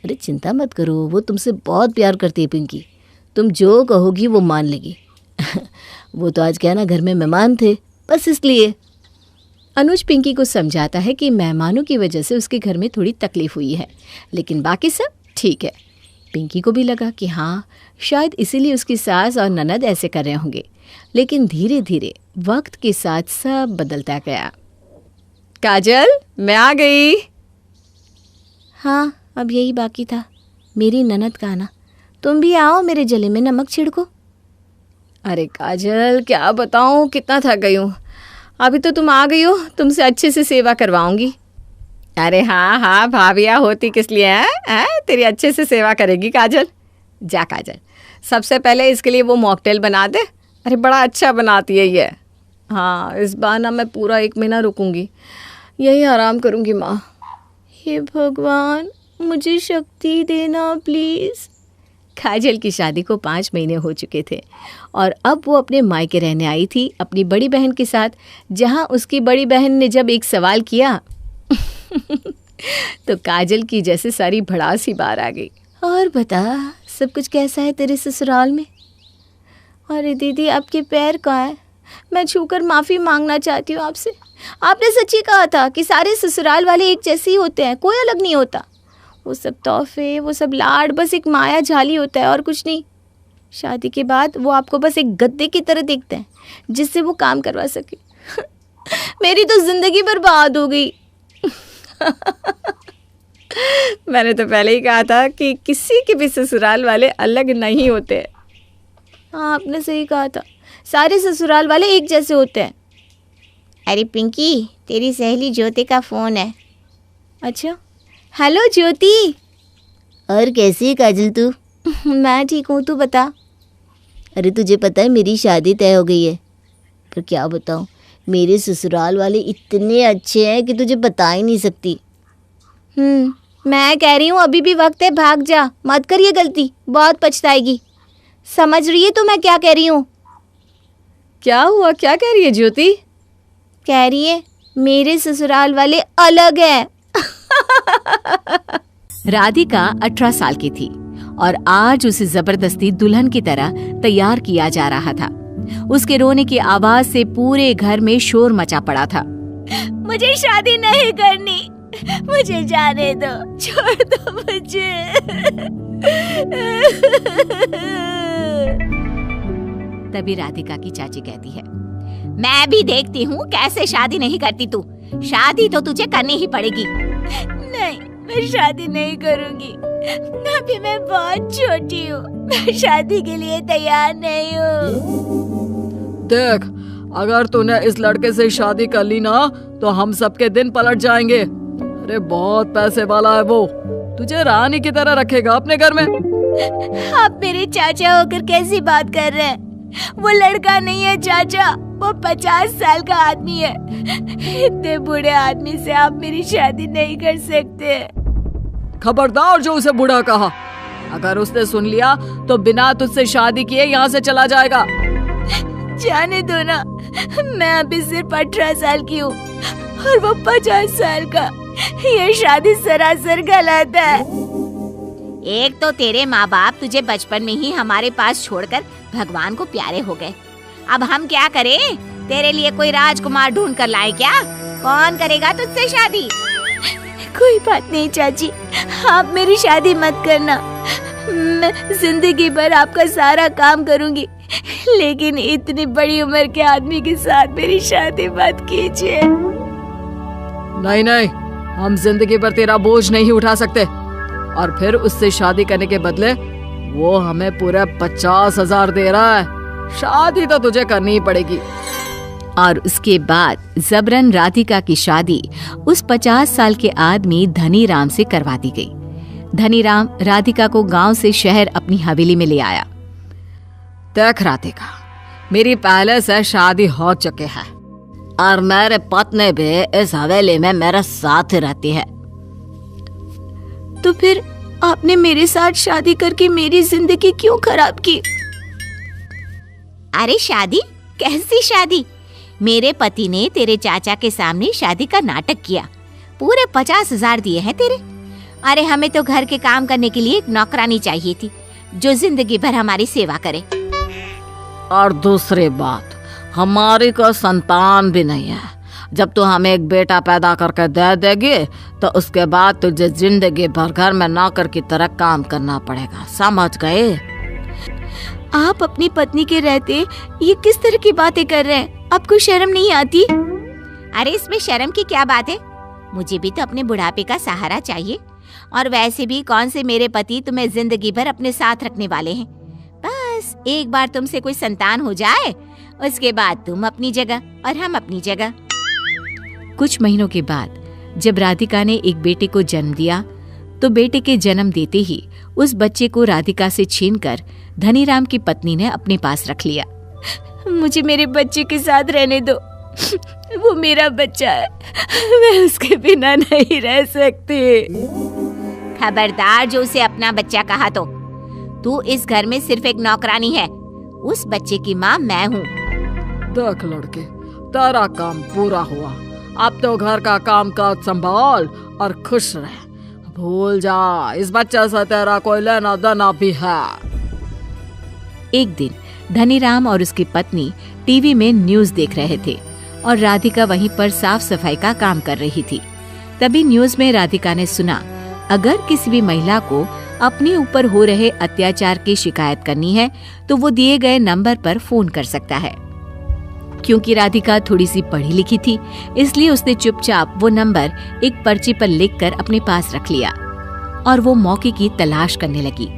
अरे चिंता मत करो, वो तुमसे बहुत प्यार करती है पिंकी। तुम जो कहोगी वो मान लेगी। वो तो आज क्या ना घर में मेहमान थे, बस इसलिए। अनुज पिंकी को समझाता है कि मेहमानों की वजह से उसके घर में थोड़ी तकलीफ हुई है, लेकिन बाकी सब ठीक है। पिंकी को भी लगा कि हाँ, शायद इसीलिए उसकी सास और ननद ऐसे कर रहे होंगे, लेकिन धीरे धीरे वक्त के साथ सब बदलता गया। काजल, मैं आ गई। हाँ, अब यही बाकी था, मेरी ननद का आना। तुम भी आओ, मेरे जले में नमक छिड़को। अरे काजल, क्या बताऊँ, कितना थक गई हूँ। अभी तो तुम आ गई हो, तुमसे अच्छे से सेवा करवाऊंगी। अरे हाँ हाँ, भाभिया होती किस लिए हैं? तेरी अच्छे से सेवा करेगी काजल। जा काजल, सबसे पहले इसके लिए वो मॉकटेल बना दे। अरे बड़ा अच्छा बनाती है ये। हाँ, इस बार ना मैं पूरा 1 महीना रुकूंगी, यही आराम करूंगी माँ। हे भगवान, मुझे शक्ति देना प्लीज़। काजल की शादी को 5 महीने हो चुके थे और अब वो अपने मायके रहने आई थी अपनी बड़ी बहन के साथ, जहाँ उसकी बड़ी बहन ने जब एक सवाल किया तो काजल की जैसे सारी भड़ास ही बाहर आ गई। और बता, सब कुछ कैसा है तेरे ससुराल में? अरे दीदी, आपके पैर कहाँ है? मैं छूकर माफ़ी मांगना चाहती हूँ आपसे। आपने सच्ची कहा था कि सारे ससुराल वाले एक जैसे ही होते हैं, कोई अलग नहीं होता। वो सब तोहफे, वो सब लाड, बस एक माया जाली होता है और कुछ नहीं। शादी के बाद वो आपको बस एक गद्दे की तरह देखते हैं जिससे वो काम करवा सके। मेरी तो जिंदगी बर्बाद हो गई। मैंने तो पहले ही कहा था कि किसी के भी ससुराल वाले अलग नहीं होते। हाँ, आपने सही कहा था, सारे ससुराल वाले एक जैसे होते हैं। अरे पिंकी, तेरी सहेली ज्योति का फ़ोन है। अच्छा, हेलो ज्योति। और कैसी है काजल तू? मैं ठीक हूँ, तू बता। अरे तुझे पता है मेरी शादी तय हो गई है, पर क्या बताऊँ, मेरे ससुराल वाले इतने अच्छे हैं कि तुझे बता ही नहीं सकती। मैं कह रही हूँ अभी भी वक्त है, भाग जा, मत कर ये गलती, बहुत पछताएगी। समझ रही है तो मैं क्या कह रही हूँ? क्या हुआ, क्या कह रही है ज्योति? कह रही है मेरे ससुराल वाले अलग हैं। राधिका 18 साल की थी और आज उसे जबरदस्ती दुल्हन की तरह तैयार किया जा रहा था। उसके रोने की आवाज से पूरे घर में शोर मचा पड़ा था। मुझे शादी नहीं करनी, मुझे जाने दो, छोड़ दो मुझे। तभी राधिका की चाची कहती है, मैं भी देखती हूँ कैसे शादी नहीं करती तू। शादी तो तुझे करनी ही पड़ेगी। नहीं, मैं शादी नहीं करूंगी। अभी मैं बहुत छोटी हूँ, मैं शादी के लिए तैयार नहीं हूँ। देख, अगर तूने इस लड़के से शादी कर ली ना तो हम सबके दिन पलट जाएंगे। अरे बहुत पैसे वाला है वो, तुझे रानी की तरह रखेगा अपने घर में। आप मेरे चाचा होकर कैसी बात कर रहे हैं? वो लड़का नहीं है चाचा, वो 50 साल का आदमी है। इतने बूढ़े आदमी से आप मेरी शादी नहीं कर सकते। खबरदार जो उसे बूढ़ा कहा, अगर उसने सुन लिया तो बिना तुझसे शादी किए यहाँ से चला जाएगा। जाने दो ना, मैं अभी सिर्फ 18 साल की हूँ और वो 50 साल का। ये शादी सरासर गलत है। एक तो तेरे माँ बाप तुझे बचपन में ही हमारे पास छोड़कर भगवान को प्यारे हो गए। अब हम क्या करें? तेरे लिए कोई राजकुमार ढूंढ कर लाए क्या? कौन करेगा तुझसे शादी? कोई बात नहीं चाची, आप मेरी शादी मत करना। मैं जिंदगी भर आपका सारा काम करूंगी, लेकिन इतनी बड़ी उम्र के आदमी के साथ मेरी शादी मत कीजिए। नहीं नहीं, हम जिंदगी भर तेरा बोझ नहीं उठा सकते। और फिर उससे शादी करने के बदले वो हमें पूरे 50,000 दे रहा है। शादी तो तुझे करनी ही पड़ेगी। और उसके बाद जबरन राधिका की शादी उस 50 साल के आदमी धनीराम से करवा दी गई। धनीराम राधिका को गांव से शहर अपनी हवेली में ले आया। देख राधिका, मेरी पहले से शादी हो चुकी है और मेरे पत्नी भी इस हवेली में मेरे साथ रहती है। तो फिर आपने मेरे साथ शादी करके मेरी जिंदगी क्यों खराब की? अरे शादी? कैसी शादी? मेरे पति ने तेरे चाचा के सामने शादी का नाटक किया, पूरे 50,000 दिए हैं तेरे। अरे हमें तो घर के काम करने के लिए एक नौकरानी चाहिए थी जो जिंदगी भर हमारी सेवा करे। और दूसरी बात, हमारी कोई संतान भी नहीं है। जब तू हमें एक बेटा पैदा करके दे देगी तो उसके बाद तुझे जिंदगी भर घर में नौकर की तरह काम करना पड़ेगा, समझ गए? आप अपनी पत्नी के रहते ये किस तरह की बातें कर रहे हैं? आपको शर्म नहीं आती? अरे इसमें शर्म की क्या बात है? मुझे भी तो अपने बुढ़ापे का सहारा चाहिए, और वैसे भी कौन से मेरे पति तुम्हें जिंदगी भर अपने साथ रखने वाले हैं। बस एक बार तुमसे कोई संतान हो जाए, उसके बाद तुम अपनी जगह और हम अपनी जगह। कुछ महीनों के बाद जब राधिका ने एक बेटे को जन्म दिया तो बेटे के जन्म देते ही उस बच्चे को राधिका से छीनकर धनीराम की पत्नी ने अपने पास रख लिया। मुझे मेरे बच्चे के साथ रहने दो, वो मेरा बच्चा है, मैं उसके बिना नहीं रह सकती। खबरदार जो उसे अपना बच्चा कहा तो। तू इस घर में सिर्फ एक नौकरानी है, उस बच्चे की माँ मैं हूँ। देख लड़के, तेरा काम पूरा हुआ। अब तो घर का काम काज संभाल और खुश रह। भूल जा, इस बच्चे से तेरा कोई लेना देना भी है। एक दिन धनीराम और उसकी पत्नी टीवी में न्यूज देख रहे थे और राधिका वहीं पर साफ सफाई का काम कर रही थी। तभी न्यूज में राधिका ने सुना, अगर किसी भी महिला को अपने ऊपर हो रहे अत्याचार की शिकायत करनी है तो वो दिए गए नंबर पर फोन कर सकता है। क्योंकि राधिका थोड़ी सी पढ़ी लिखी थी, इसलिए उसने चुपचाप वो नंबर एक पर्ची पर लिखकर अपने पास रख लिया और वो मौके की तलाश करने लगी।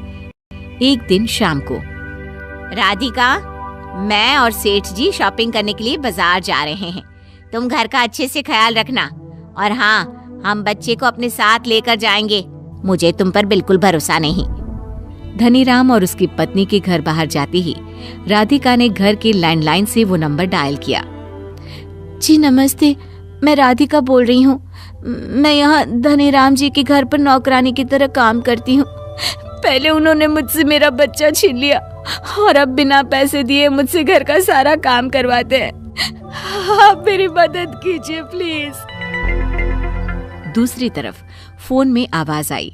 एक दिन शाम को, राधिका, मैं और सेठ जी शॉपिंग करने के लिए बाजार जा रहे हैं। तुम घर का अच्छे से ख्याल रखना, और हाँ, हम बच्चे को अपने साथ लेकर जाएंगे। मुझे तुम पर बिल्कुल भरोसा नहीं। धनीराम और उसकी पत्नी के घर बाहर जाते ही राधिका ने घर के लैंडलाइन से वो नंबर डायल किया। जी नमस्ते, मैं राधिका बोल रही हूँ। मैं यहाँ धनीराम जी के घर पर नौकरानी की तरह काम करती हूँ। पहले उन्होंने मुझसे मेरा बच्चा छीन लिया और अब बिना पैसे दिए मुझसे घर का सारा काम करवाते हैं। आप मेरी मदद कीजिए प्लीज। दूसरी तरफ फोन में आवाज आई,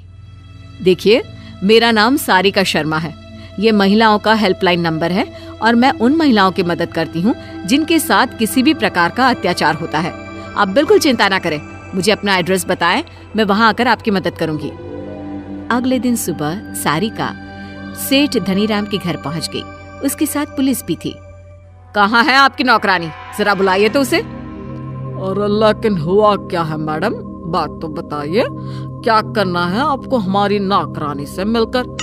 देखिए, मेरा नाम सारिका शर्मा है। ये महिलाओं का हेल्पलाइन नंबर है और मैं उन महिलाओं की मदद करती हूँ जिनके साथ किसी भी प्रकार का अत्याचार होता है। आप बिल्कुल चिंता ना करें, मुझे अपना एड्रेस बताएं, मैं वहाँ आकर आपकी मदद करूंगी। अगले दिन सुबह सारिका सेठ धनीराम के घर पहुँच गई। उसके साथ पुलिस भी थी। कहाँ है आपकी नौकरानी? जरा बुलाइए तो उसे। और लेकिन हुआ क्या है मैडम, बात तो बताइए, क्या करना है आपको हमारी नौकरानी से मिलकर?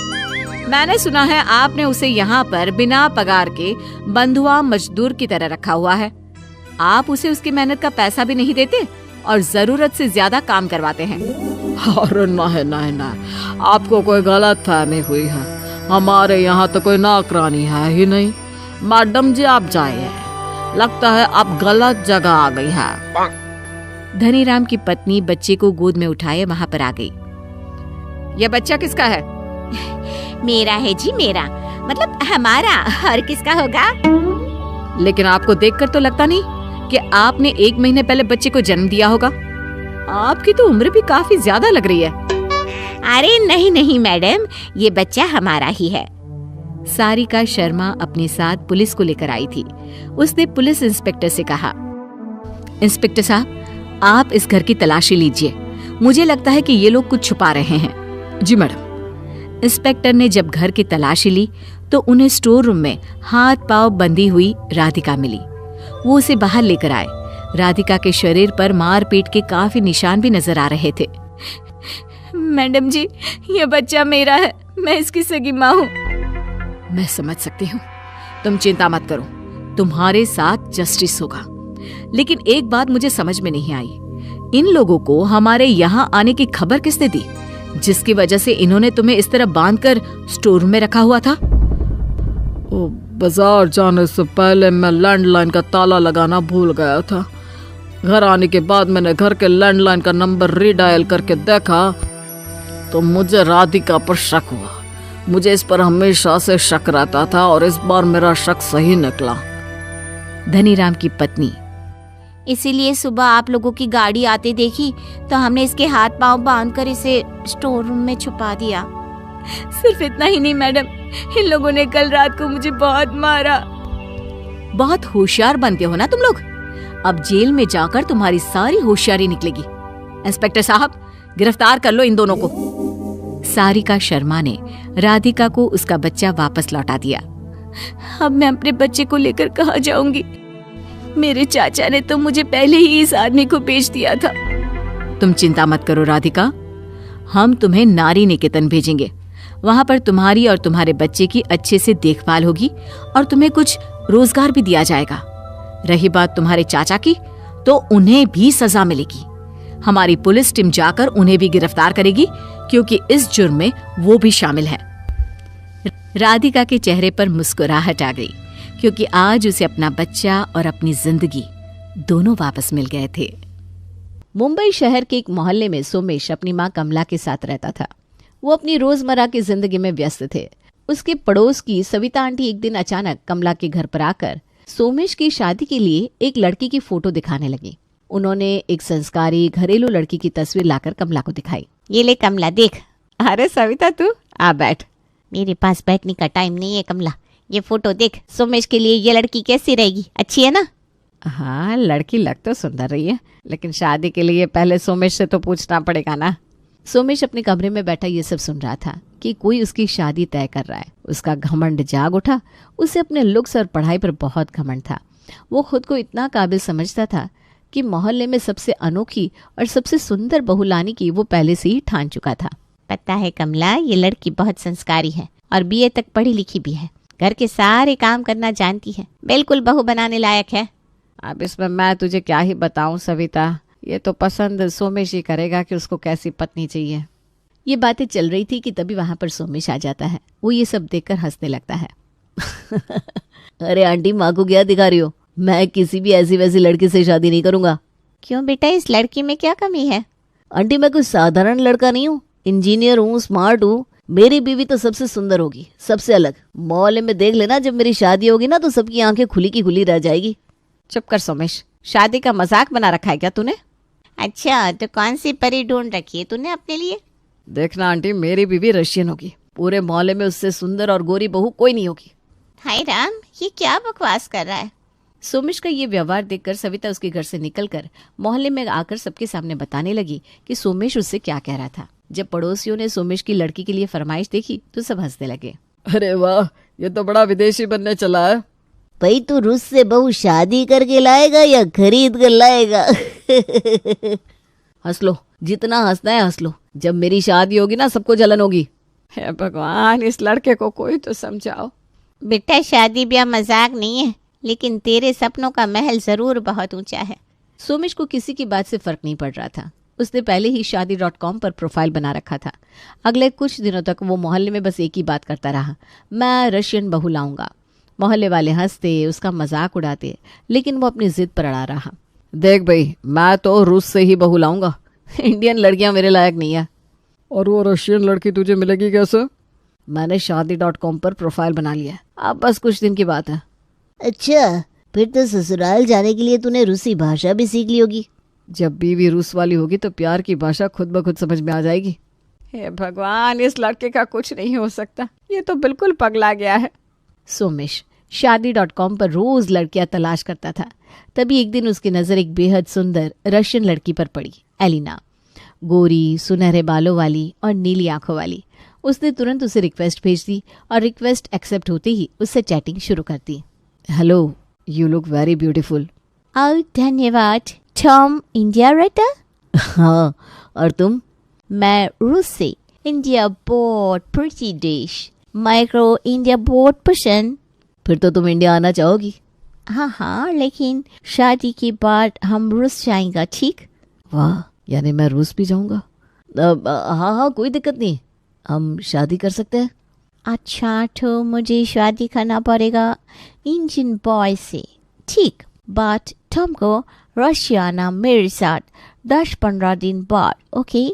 मैंने सुना है आपने उसे यहाँ पर बिना पगार के बंधुआ मजदूर की तरह रखा हुआ है। आप उसे उसकी मेहनत का पैसा भी नहीं देते और जरूरत से ज्यादा काम करवाते हैं। अरे नहीं नहीं नहीं, आपको कोई गलत फहमी हुई है। हमारे यहाँ तो कोई नौकरानी है ही नहीं। मैडम जी आप जाइए, लगता है आप गलत जगह आ गई है। धनीराम की पत्नी बच्चे को गोद में उठाए वहाँ पर आ गई। ये बच्चा किसका है? मेरा है जी, मेरा मतलब हमारा, और किसका होगा? लेकिन आपको देखकर तो लगता नहीं कि आपने 1 महीने पहले बच्चे को जन्म दिया होगा। आपकी तो उम्र भी काफी ज्यादा लग रही है। अरे नहीं नहीं मैडम, ये बच्चा हमारा ही है। सारिका शर्मा अपने साथ पुलिस को लेकर आई थी। उसने पुलिस इंस्पेक्टर से कहा, इंस्पेक्टर साहब, आप इस घर की तलाशी लीजिए। मुझे लगता है कि ये लोग कुछ छुपा रहे हैं। जी मैडम। इंस्पेक्टर ने जब घर की तलाशी ली तो उन्हें स्टोर रूम में हाथ पांव बंधी हुई राधिका मिली। वो उसे बाहर लेकर आए। राधिका के शरीर पर मारपीट के काफी निशान भी नजर आ रहे थे। मैडम जी, ये बच्चा मेरा है, मैं इसकी सगी माँ हूँ। मैं समझ सकती हूँ, तुम चिंता मत करो, तुम्हारे साथ जस्टिस होगा। लेकिन एक बात मुझे समझ में नहीं आई, इन लोगों को हमारे यहाँ आने की खबर किसने दी, जिसकी वजह से इन्होंने तुम्हें इस तरह बांधकर स्टोर रूम में रखा हुआ था? बाजार जाने से पहले मैं लैंडलाइन का ताला लगाना भूल गया था। घर आने के बाद मैंने घर के लैंडलाइन का नंबर रीडायल करके देखा तो मुझे राधिका पर शक हुआ। मुझे इस पर हमेशा से शक रहता था और इस बार मेरा शक सही निकला। धनीराम की पत्नी इसीलिए सुबह आप लोगों की गाड़ी आते देखी तो हमने इसके हाथ पांव बांधकर इसे स्टोर रूम में छुपा दिया। सिर्फ इतना ही नहीं मैडम, इन लोगों ने कल रात को मुझे बहुत मारा। बहुत होशियार बनते हो ना तुम लोग। अब जेल में जाकर तुम्हारी सारी होशियारी निकलेगी। इंस्पेक्टर साहब, गिरफ्तार कर लो इन दोनों को। सारिका शर्मा ने राधिका को उसका बच्चा वापस लौटा दिया। अब मैं अपने बच्चे को लेकर कहाँ जाऊंगी? मेरे चाचा ने तो मुझे पहले ही इस आदमी को बेच दिया था। तुम चिंता मत करो राधिका, हम तुम्हें नारी निकेतन भेजेंगे। वहां पर तुम्हारी और तुम्हारे बच्चे की अच्छे से देखभाल होगी और तुम्हें कुछ रोजगार भी दिया जाएगा। रही बात तुम्हारे चाचा की, तो उन्हें भी सजा मिलेगी। हमारी पुलिस टीम जाकर उन्हें भी गिरफ्तार करेगी, क्योंकि इस जुर्म में वो भी शामिल है। राधिका के चेहरे पर मुस्कुराहट आ गई, क्योंकि आज उसे अपना बच्चा और अपनी जिंदगी दोनों वापस मिल गए थे। मुंबई शहर के एक मोहल्ले में सोमेश अपनी मां कमला के साथ रहता था। वो अपनी रोजमर्रा की जिंदगी में व्यस्त थे। उसके पड़ोस की सविता आंटी एक दिन अचानक कमला के घर पर आकर सोमेश की शादी के लिए एक लड़की की फोटो दिखाने लगी। उन्होंने एक संस्कारी घरेलू लड़की की तस्वीर लाकर कमला को दिखाई। ये ले कमला, देख। अरे सविता, तू आ बैठ। मेरे पास बैठने का टाइम नहीं है कमला, ये फोटो देख। सोमेश के लिए ये लड़की कैसी रहेगी? अच्छी है ना? हाँ, लड़की लग तो सुंदर रही है, लेकिन शादी के लिए पहले सोमेश से तो पूछना पड़ेगा ना। सोमेश अपने कमरे में बैठा ये सब सुन रहा था कि कोई उसकी शादी तय कर रहा है। उसका घमंड जाग उठा। उसे अपने लुक्स और पढ़ाई पर बहुत घमंड था। वो खुद को इतना काबिल समझता था कि मोहल्ले में सबसे अनोखी और सबसे सुंदर बहू लाने की वो पहले से ही ठान चुका था। पता है कमला, ये लड़की बहुत संस्कारी है और बीए तक पढ़ी लिखी भी है। घर के सारे काम करना जानती है, बिल्कुल बहू बनाने लायक है। अब इसमें मैं तुझे क्या ही बताऊं सविता, ये तो पसंद सोमेश ही करेगा कि उसको कैसी पत्नी चाहिए। ये बातें चल रही थी कि तभी वहां पर सोमेश आ जाता है। वो ये सब देखकर हंसने लगता है। अरे आंटी, माँ को क्या दिखा रही हो? मैं किसी भी ऐसी वैसी लड़की से शादी नहीं करूंगा। क्यों बेटा, इस लड़की में क्या कमी है? आंटी, मैं कोई साधारण लड़का नहीं हूँ। इंजीनियर हूँ, स्मार्ट हूँ। मेरी बीवी तो सबसे सुंदर होगी, सबसे अलग। मोहल्ले में देख लेना, जब मेरी शादी होगी ना तो सबकी आंखें खुली की खुली रह जाएगी। चुप कर सोमेश, शादी का मजाक बना रखा है क्या तूने? अच्छा, तो कौन सी परी ढूंढ रखी है तूने अपने लिए? देखना आंटी, मेरी बीवी रशियन होगी। पूरे मोहल्ले में उससे सुंदर और गोरी बहू कोई नहीं होगी। हाय राम, ये क्या बकवास कर रहा है? सोमेश का ये व्यवहार देखकर सविता उसके घर से निकलकर मोहल्ले में आकर सबके सामने बताने लगी कि सोमेश उससे क्या कह रहा था। जब पड़ोसियों ने सोमेश की लड़की के लिए फरमाइश देखी तो सब हंसने लगे। अरे वाह, ये तो बड़ा विदेशी बनने चला है। भाई, तू रूस से बहू शादी करके लाएगा या खरीद कर लाएगा? हंस लो, जितना हंसना है हंस लो। जब मेरी शादी होगी ना, सबको जलन होगी। हे भगवान, इस लड़के को कोई तो समझाओ। बेटा, शादी ब्याह मजाक नहीं है, लेकिन तेरे सपनों का महल जरूर बहुत ऊंचा है। सोमेश को किसी की बात से फर्क नहीं पड़ रहा था। उसने पहले ही शादी.com पर प्रोफाइल बना रखा था। अगले कुछ दिनों तक वो मोहल्ले में बस एक ही बात करता रहा, मैं रशियन बहू लाऊंगा। मोहल्ले वाले हंसते, उसका मजाक उड़ाते, लेकिन वो अपनी जिद पर अड़ा रहा। देख भाई, मैं तो रूस से ही बहू लाऊंगा। इंडियन लड़कियां मेरे लायक नहीं है। और वो रशियन लड़की तुझे मिलेगी कैसे? मैंने शादी.com पर प्रोफाइल बना लिया, अब बस कुछ दिन की बात है। अच्छा, फिर तो ससुराल जाने के लिए तूने रूसी भाषा भी सीख ली होगी। जब बीवी रूस वाली होगी तो प्यार की भाषा खुद ब खुद समझ में आ जाएगी। हे भगवान, इस लड़के का कुछ नहीं हो सकता, ये तो बिल्कुल पगला गया है। सोमेश शादी.com पर रोज लड़कियां तलाश करता था। तभी एक दिन उसकी नजर एक बेहद सुंदर रशियन लड़की पर पड़ी, एलिना। गोरी, सुनहरे बालों वाली और नीली आंखों वाली। उसने तुरंत उसे रिक्वेस्ट भेज दी और रिक्वेस्ट एक्सेप्ट होते ही उससे चैटिंग शुरू कर दी। Hello, you look very beautiful. Oh धन्यवाद। टॉम इंडिया रहता? हाँ, और तुम? मैं रूस से। इंडिया बहुत प्रिटी देश, माइक्रो इंडिया बहुत पसंद। फिर तो तुम इंडिया आना चाहोगी? हाँ, लेकिन शादी के बाद हम रूस जाएंगे, ठीक? वाह, यानी मैं रूस भी जाऊंगा? हाँ, कोई दिक्कत नहीं, हम शादी कर सकते हैं। अच्छा, तो मुझे शादी करना पड़ेगा इंडियन बॉय से, ठीक? बट तुमको रशिया आना मेरे साथ 10-15 दिन बाद, ओके?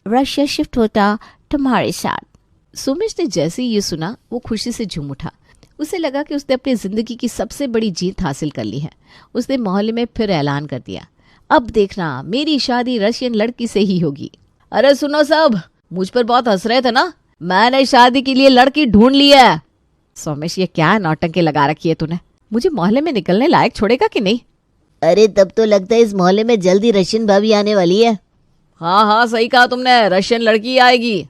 रशिया शिफ्ट होता तुम्हारे साथ। सोमेश ने जैसे ही ये सुना वो खुशी से झूम उठा। उसे लगा कि उसने अपनी जिंदगी की सबसे बड़ी जीत हासिल कर ली है। उसने मोहल्ले में फिर ऐलान कर दिया, अब देखना मेरी शादी रशियन लड़की से ही होगी। अरे सुनो सब, मुझ पर बहुत हंस रहे थे ना, मैंने शादी के लिए लड़की ढूंढ ली है। सोमेश, ये क्या नौटंकी लगा रखी है तूने? मुझे मोहल्ले में निकलने लायक छोड़ेगा कि नहीं? अरे तब तो लगता है इस मोहल्ले में जल्दी रशियन भाभी आने वाली है। हाँ हाँ सही कहा तुमने, रशियन लड़की आएगी।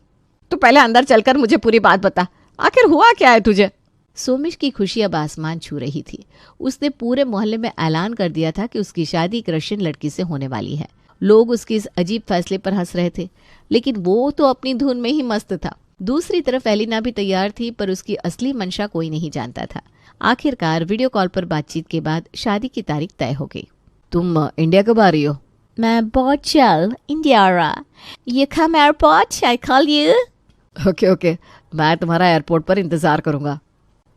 तो पहले अंदर चलकर मुझे पूरी बात बता, आखिर हुआ क्या है तुझे? सोमेश की खुशी अब आसमान छू रही थी। उसने पूरे मोहल्ले में ऐलान कर दिया था कि उसकी शादी एक रशियन लड़की से होने वाली है। लोग उसके इस अजीब फैसले पर हंस रहे थे, लेकिन वो तो अपनी धुन में ही मस्त था। दूसरी तरफ एलिना भी तैयार थी, पर उसकी असली मंशा कोई नहीं जानता था। आखिरकार वीडियो कॉल पर बातचीत के बाद शादी की तारीख तय हो गई। तुम इंडिया कब आ रही हो? मैं बहुत जल्द इंडिया आ रहा। You come airport, I call you. Okay, मैं तुम्हारा एयरपोर्ट पर इंतजार करूंगा।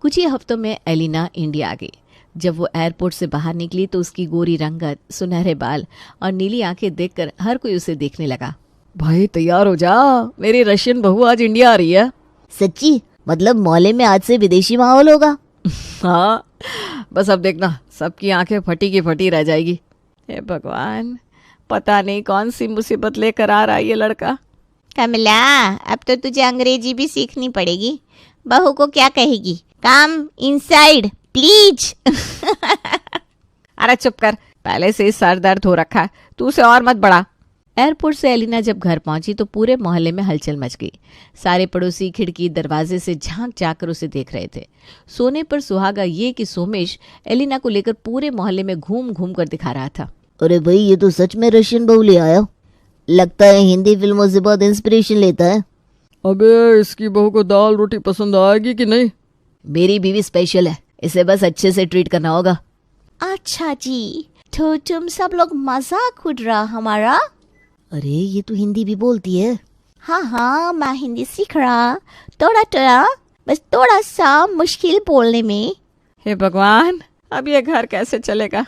कुछ ही हफ्तों में एलिना इंडिया आ गई। जब वो एयरपोर्ट से बाहर निकली तो उसकी गोरी रंगत, सुनहरे बाल और नीली आंखें देखकर हर कोई उसे देखने लगा। भाई तैयार हो जा, मेरी रशियन बहू आज इंडिया आ रही है। सच्ची? मतलब मोहल्ले में आज से विदेशी माहौल होगा? हाँ, बस अब देखना सबकी आंखें फटी की फटी रह जाएगी। हे भगवान, पता नहीं कौन सी मुसीबत लेकर आ रहा है ये लड़का। कमला, अब तो तुझे अंग्रेजी भी सीखनी पड़ेगी। बहू को क्या कहेगी? Come inside please. अरे चुप कर, पहले से ही सर दर्द हो रखा है, तू उसे और मत बढ़ा। एयरपोर्ट से एलिना जब घर पहुंची तो पूरे मोहल्ले में हलचल मच गई। सारे पड़ोसी खिड़की दरवाजे से झांक झांक कर उसे देख रहे थे। सोने पर सुहागा ये कि सोमेश एलिना को लेकर पूरे मोहल्ले में घूम घूम कर दिखा रहा था। अरे भाई, ये तो सच में रशियन बहू ले आया। लगता है हिंदी फिल्मों से बहुत इंस्पिरेशन लेता है। अबे इसकी बहू को दाल रोटी पसंद आएगी कि नहीं? मेरी बीवी स्पेशल है, इसे बस अच्छे से ट्रीट करना होगा। अच्छा जी, तो तुम सब लोग मजाक उड़ रहा हमारा? अरे ये तो हिंदी भी बोलती है। हाँ, मैं हिंदी सीख रहा, थोड़ा बस थोड़ा सा मुश्किल बोलने में। हे भगवान, अब ये घर कैसे चलेगा?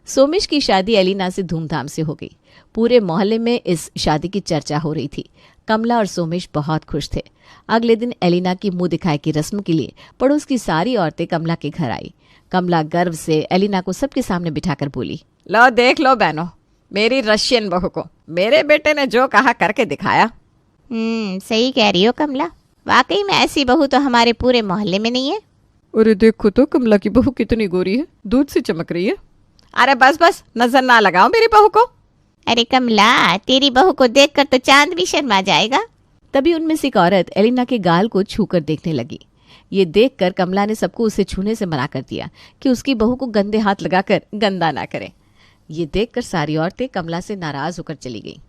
सोमेश की शादी एलिना से धूमधाम से हो गई। पूरे मोहल्ले में इस शादी की चर्चा हो रही थी। कमला और सोमेश बहुत खुश थे। अगले दिन एलिना की मुंह दिखाई की रस्म के लिए पड़ोस की सारी औरतें कमला के घर आई। कमला गर्व से एलिना को सबके सामने बिठाकर बोली, लो देख लो बहनों, मेरी रशियन बहू को मेरे बेटे ने जो कहा करके दिखाया। सही कह रही हो कमला, वाकई में ऐसी बहू तो हमारे पूरे मोहल्ले में नहीं है। अरे देखो तो कमला की बहू कितनी गोरी है, दूध से चमक रही है। अरे बस नजर ना लगाओ मेरी बहू को। अरे कमला, तेरी बहू को देखकर तो चांद भी शर्मा जाएगा। तभी उनमें से एक औरत एलिना के गाल को छूकर देखने लगी। ये देखकर कमला ने सबको उसे छूने से मना कर दिया कि उसकी बहू को गंदे हाथ लगाकर गंदा ना करें। ये देखकर सारी औरतें कमला से नाराज होकर चली गईं।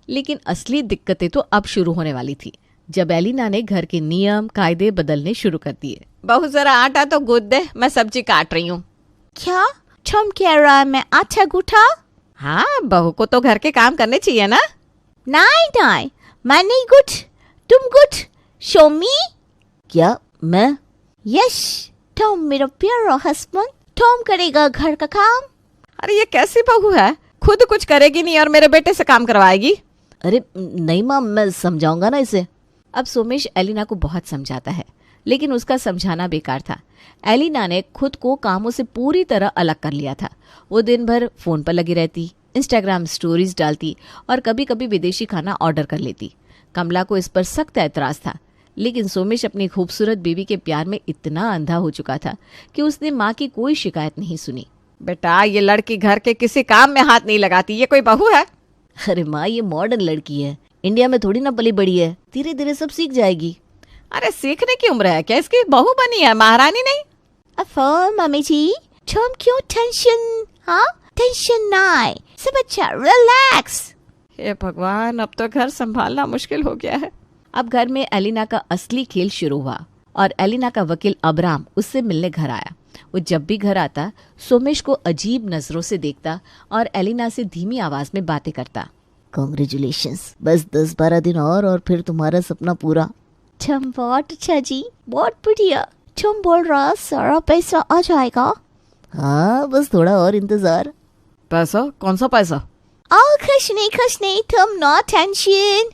लेकिन असली दिक्कतें तो अब शुरू होने वाली थी, जब एलिना ने घर के नियम कायदे बदलने शुरू कर दिए। बहू जरा आटा तो गूंथ दे, मैं सब्जी काट रही हूँ। क्या तुम कह रहा है मैं आटा गूंथा? हाँ, बहू को तो घर के काम करने चाहिए ना। नहीं, मैं नहीं गुठ, तुम गुठ। शो मी। क्या मैं? यस, तुम मेरा प्यारा हस्बैंड, तुम करेगा घर का काम। अरे ये कैसी बहू है, खुद कुछ करेगी नहीं और मेरे बेटे से काम करवाएगी। अरे नहीं माँ, मैं समझाऊंगा ना इसे। अब सोमेश एलिना को बहुत समझाता है, लेकिन उसका समझाना बेकार था। एलिना ने खुद को कामों से पूरी तरह अलग कर लिया था। वो दिन भर फोन पर लगी रहती, इंस्टाग्राम स्टोरीज डालती और कभी कभी विदेशी खाना ऑर्डर कर लेती। कमला को इस पर सख्त ऐतराज था, लेकिन सोमेश अपनी खूबसूरत बीवी के प्यार में इतना अंधा हो चुका था कि उसने माँ की कोई शिकायत नहीं सुनी। बेटा, ये लड़की घर के किसी काम में हाथ नहीं लगाती, ये कोई बहू है? अरे माँ, ये मॉडर्न लड़की है, इंडिया में थोड़ी ना पली बड़ी है, धीरे धीरे सब सीख जाएगी। अरे सीखने की उम्र है क्या इसकी? बहू बनी है, महारानी नहीं। अफो मम्मी जी, तुम क्यों टेंशन? हाँ, टेंशन नहीं, सब अच्छा, रिलैक्स। हे भगवान, अब तो घर संभालना मुश्किल हो गया है। अब घर में एलिना का असली खेल शुरू हुआ और एलिना का वकील अब्राम उससे मिलने घर आया। वो जब भी घर आता सोमेश को अजीब नजरों से देखता और एलिना से धीमी आवाज में बातें करता। कांग्रेचुलेशंस, बस 10-12 दिन और फिर तुम्हारा सपना पूरा। तुम बहुत अच्छा जी, बहुत बढ़िया। तुम बोल रहा सारा पैसा आ जाएगा? हाँ, बस थोड़ा और इंतजार। पैसा? कौन सा पैसा? कुछ नहीं, तुम नो टेंशन।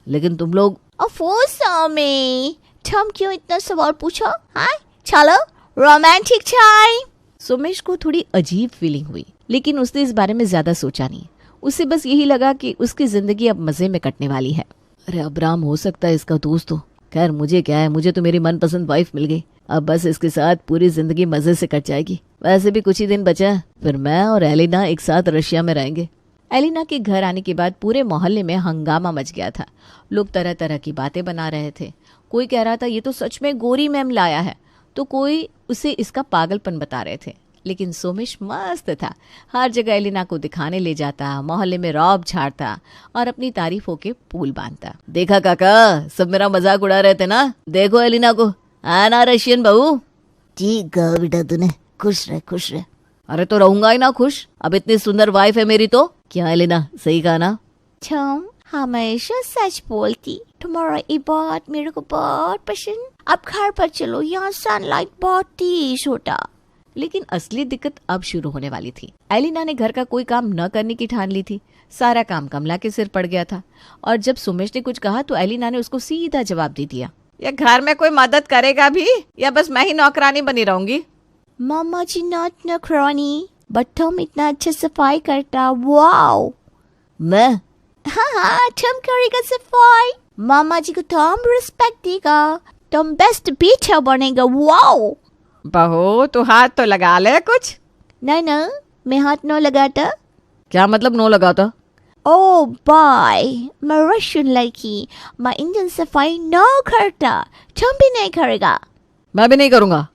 लेकिन तुम लोग अफसोस में तुम क्यों इतना सवाल पूछा? हाँ, चलो रोमांटिक टाइम। सोमेश को थोड़ी अजीब फीलिंग हुई, लेकिन उसने इस बारे में ज्यादा सोचा नहीं। उसे बस यही लगा कि उसकी जिंदगी अब मजे में कटने वाली है। अरे अब्राम हो सकता है इसका दोस्त हो। खैर मुझे क्या है, मुझे तो मेरी मनपसंद वाइफ मिल गई। अब बस इसके साथ पूरी जिंदगी मजे से कट जाएगी। वैसे भी कुछ ही दिन बचा है, फिर मैं और एलिना एक साथ रशिया में रहेंगे। एलिना के घर आने के बाद पूरे मोहल्ले में हंगामा मच गया था। लोग तरह तरह की बातें बना रहे थे। कोई कह रहा था ये तो सच में गोरी मैम लाया है, तो कोई उसे इसका पागलपन बता रहे थे। लेकिन सोमेश मस्त था। हर जगह एलिना को दिखाने ले जाता, मोहल्ले में रौब झाड़ता और अपनी तारीफों के पुल बांधता। देखा काका, सब मेरा मजाक उड़ा रहे थे ना। देखो एलिना को, आना रशियन बहू। ठीक कहा बेटा तूने, खुश रह खुश रह। अरे तो रहूंगा ही ना खुश, अब इतनी सुंदर वाइफ है मेरी तो। क्या एलिना, सही कहा ना? तुम हमेशा सच बोलती। तुम्हारा ये बात मेरे को बहुत पसंद। अब घर पर चलो, यहाँ सनलाइट बहुत तेज होता। लेकिन असली दिक्कत अब शुरू होने वाली थी। एलिना ने घर का कोई काम न करने की ठान ली थी। सारा काम कमला के सिर पड़ गया था और जब सोमेश ने कुछ कहा तो एलिना ने उसको सीधा जवाब दे दिया। ये घर में कोई मदद करेगा भी या बस मैं ही नौकरानी बनी रहूंगी? मामा जी नॉट नौकरानी, बट तुम इतना अच्छा सफाई करता। वाओ। मैं? हाँ, तुम करेगा सफाई। मामा जी को तुम रिस्पेक्ट देगा, तुम बेस्ट बेटा बनेगा। वाओ। बहू तू हाथ तो लगा ले कुछ। नहीं ना, मैं हाथ न लगाता। क्या मतलब नो लगाता? ओ बाय, मैं रशियन लड़की, मैं इंडियन सफाई न करता। तुम भी नहीं करेगा? मैं भी नहीं करूंगा।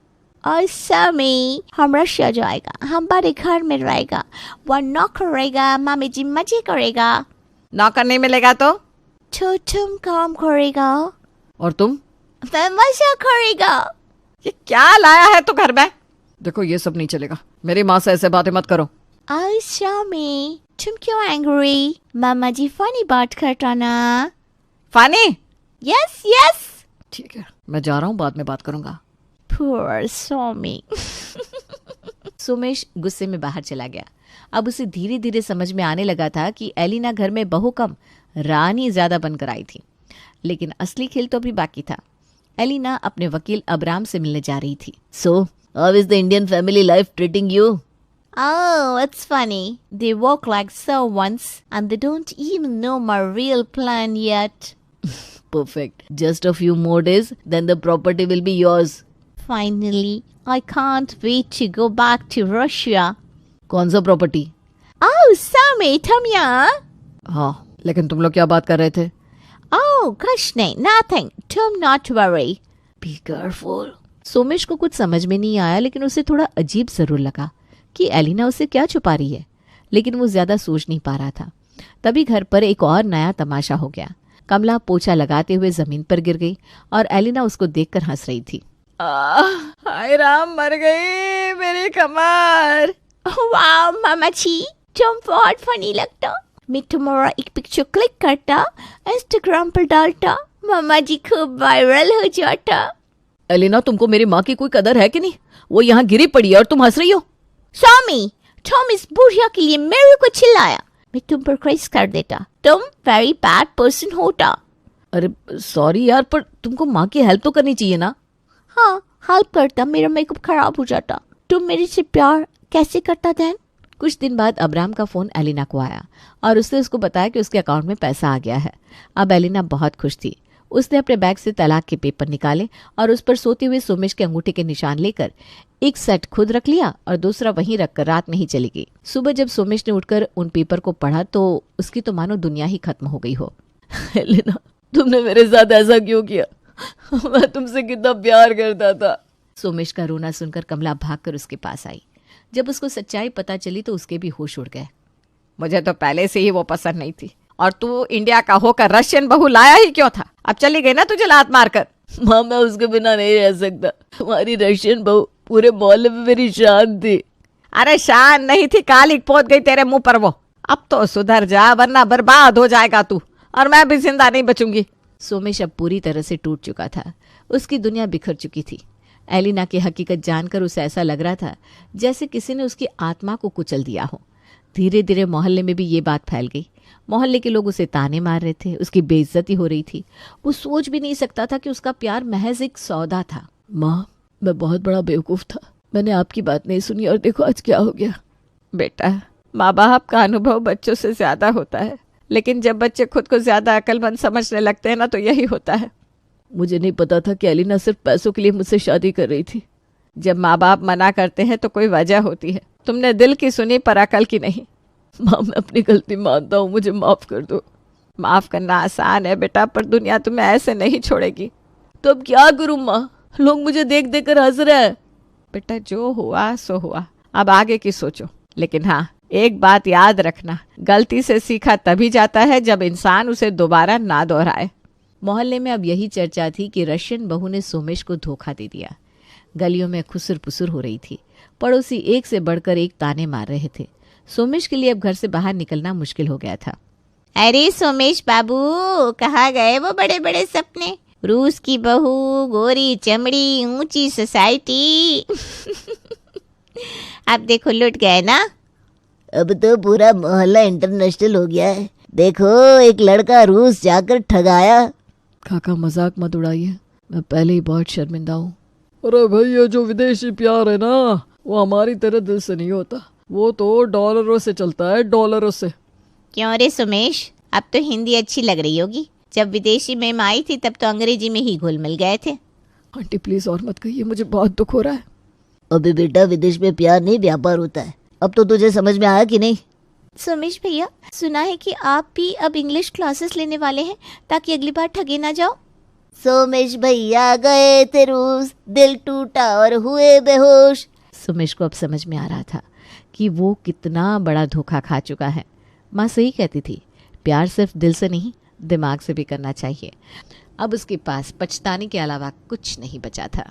ऐसा में हम रशिया जाएगा, हम बड़े घर में रहेगा, वो न करेगा, मामी जी मजे करेगा। नौकर नहीं मिलेगा तो तुम काम करेगा और तुम? मैं मजा करेगा। ये क्या लाया है तू घर में? देखो ये सब नहीं चलेगा, मेरी माँ से ऐसे बातें मत करो। ऐसा में तुम क्यों एंग्री? मामा जी फनी बात करता ना। फानी? Yes yes. ठीक है, मैं जा रहा हूँ, बाद में बात करूंगा। Poor Somi। सोमेश गुस्से में बाहर चला गया। अब उसे धीरे धीरे समझ में आने लगा था कि एलिना घर में बहू कम रानी ज्यादा बनकर आई थी। लेकिन असली खेल तो अभी बाकी था। एलिना अपने वकील अब्राम से मिलने जा रही थी। So, how is the Indian family life treating you? Oh, it's funny. They walk like servants and they don't even know my real plan yet. Perfect. Just a few more days, then the property will be yours. Finally, I can't wait to go back to Russia. कौन सा property? Oh, Sammy, तुम यहाँ? हाँ, लेकिन तुम लोग क्या बात कर रहे थे? Oh, कुछ नहीं, nothing. तुम not worry. Be careful. Somesh को कुछ समझ में नहीं आया, लेकिन उसे थोड़ा अजीब जरूर लगा कि एलिना उसे क्या छुपा रही है। लेकिन वो ज्यादा सोच नहीं पा रहा था। तभी घर पर एक और नया तमाशा हो गया। कमला पोछा लगाते हुए जमीन पर गिर गई और एलिना उसको देखकर हंस रही थी। हाय राम, मर गई मेरी कमर। वाह मामा जी, तुम बहुत फनी लगता। मैं तुम्हारा एक पिक्चर क्लिक करता, इंस्टाग्राम पर डालता, मामा जी खूब वायरल हो जाता। एलिना, तुमको मेरी माँ की कोई कदर है कि नहीं? वो यहाँ गिरी पड़ी है और तुम हंस रही हो। स्वामी, तुम इस बुढ़िया के लिए मेरे को चिल्लाया। मैं तुम पर क्रेज कर देता, तुम वेरी बैड पर्सन होता। अरे सॉरी यार, पर तुमको माँ की हेल्प तो करनी चाहिए ना। हाँ, हेल्प करता, मेरा मेकअप खराब हो जाता। तुम मेरे से प्यार कैसे करता देन? कुछ दिन बाद अब्राम का फोन एलिना को आया और उसने उसको बताया कि उसके अकाउंट में पैसा आ गया है। अब एलिना बहुत खुश थी। उसने अपने बैग से तलाक के पेपर निकाले और उस पर सोते हुए सोमेश के अंगूठे के निशान लेकर एक सेट खुद रख लिया और दूसरा वहीं रखकर रात में ही चली गई। सुबह जब सोमेश ने उठकर उन पेपर को पढ़ा तो उसकी तो मानो दुनिया ही खत्म हो गई हो। एलिना, तुमने मेरे साथ ऐसा क्यों किया? मैं तुमसे कितना प्यार करता था। सोमेश का रोना सुनकर कमला भागकर उसके पास आई। जब उसको सच्चाई पता चली तो उसके भी होश उड़ गए। मुझे तो पहले से ही वो पसंद नहीं थी, और तू इंडिया का होकर रशियन बहू लाया ही क्यों था? अब चली गई ना तुझे लात मारकर। माँ, मैं उसके बिना नहीं रह सकता। तुम्हारी रशियन बहू पूरे मोहल्ले में मेरी शान थी। अरे शान नहीं थी, काली पोत गई तेरे मुंह पर वो। अब तो सुधर जा, वरना बर्बाद हो जाएगा तू, और मैं भी जिंदा नहीं बचूंगी। सोमेश अब पूरी तरह से टूट चुका था। उसकी दुनिया बिखर चुकी थी। एलिना की हकीकत जानकर उसे ऐसा लग रहा था जैसे किसी ने उसकी आत्मा को कुचल दिया हो। धीरे धीरे मोहल्ले में भी ये बात फैल गई। मोहल्ले के लोग उसे ताने मार रहे थे, उसकी बेइज्जती हो रही थी। वो सोच भी नहीं सकता था कि उसका प्यार महज एक सौदा था। माँ, मैं बहुत बड़ा बेवकूफ था, मैंने आपकी बात नहीं सुनी और देखो आज क्या हो गया। बेटा, माँ बाप का अनुभव बच्चों से ज्यादा होता है, लेकिन जब बच्चे खुद को ज्यादा अक्लमंद समझने लगते हैं ना तो यही होता है। मुझे नहीं पता था कि एलिना सिर्फ पैसों के लिए मुझसे शादी कर रही थी। जब माँ बाप मना करते हैं तो कोई वजह होती है। तुमने दिल की सुनी पर अकल की नहीं। माँ, मैं अपनी गलती मानता हूँ, मुझे माफ कर दो। माफ करना आसान है बेटा, पर दुनिया तुम्हें ऐसे नहीं छोड़ेगी। तो अब क्या करूँ माँ, लोग मुझे देख देख कर हंस रहे हैं। बेटा, जो हुआ सो हुआ, अब आगे की सोचो। लेकिन हाँ, एक बात याद रखना, गलती से सीखा तभी जाता है जब इंसान उसे दोबारा ना दोहराए। मोहल्ले में अब यही चर्चा थी कि रशियन बहू ने सोमेश को धोखा दे दिया। गलियों में खुसर पुसर हो रही थी। पड़ोसी एक से बढ़कर एक ताने मार रहे थे। सोमेश के लिए अब घर से बाहर निकलना मुश्किल हो गया था। अरे सोमेश बाबू, कहाँ गए वो बड़े बड़े सपने? रूस की बहू, गोरी चमड़ी, ऊंची सोसाइटी। अब देखो लुट गए ना। अब तो पूरा मोहल्ला इंटरनेशनल हो गया है। देखो, एक लड़का रूस जाकर ठगाया। काका मजाक मत उड़ाइए, मैं पहले ही बहुत शर्मिंदा हूँ। अरे भाई, ये जो विदेशी प्यार है ना, वो हमारी तरह दिल से नहीं होता, वो तो डॉलरों से चलता है, डॉलरों से। क्यों रे सोमेश, अब तो हिंदी अच्छी लग रही होगी। जब विदेशी में आई थी तब तो अंग्रेजी में ही घुल मिल गए थे। आंटी प्लीज और मत कहिए, मुझे बहुत दुख हो रहा है। अबे बेटा, विदेश में प्यार नहीं व्यापार होता है। अब तो तुझे समझ में आया कि नहीं? सोमेश भैया, सुना है कि आप भी अब इंग्लिश क्लासेस लेने वाले हैं ताकि अगली बार ठगे ना जाओ। सोमेश भैया गए थे रूस, दिल टूटा और हुए बेहोश। सोमेश को अब समझ में आ रहा था कि वो कितना बड़ा धोखा खा चुका है। माँ सही कहती थी, प्यार सिर्फ दिल से नहीं दिमाग से भी करना चाहिए। अब उसके पास पछताने के अलावा कुछ नहीं बचा था।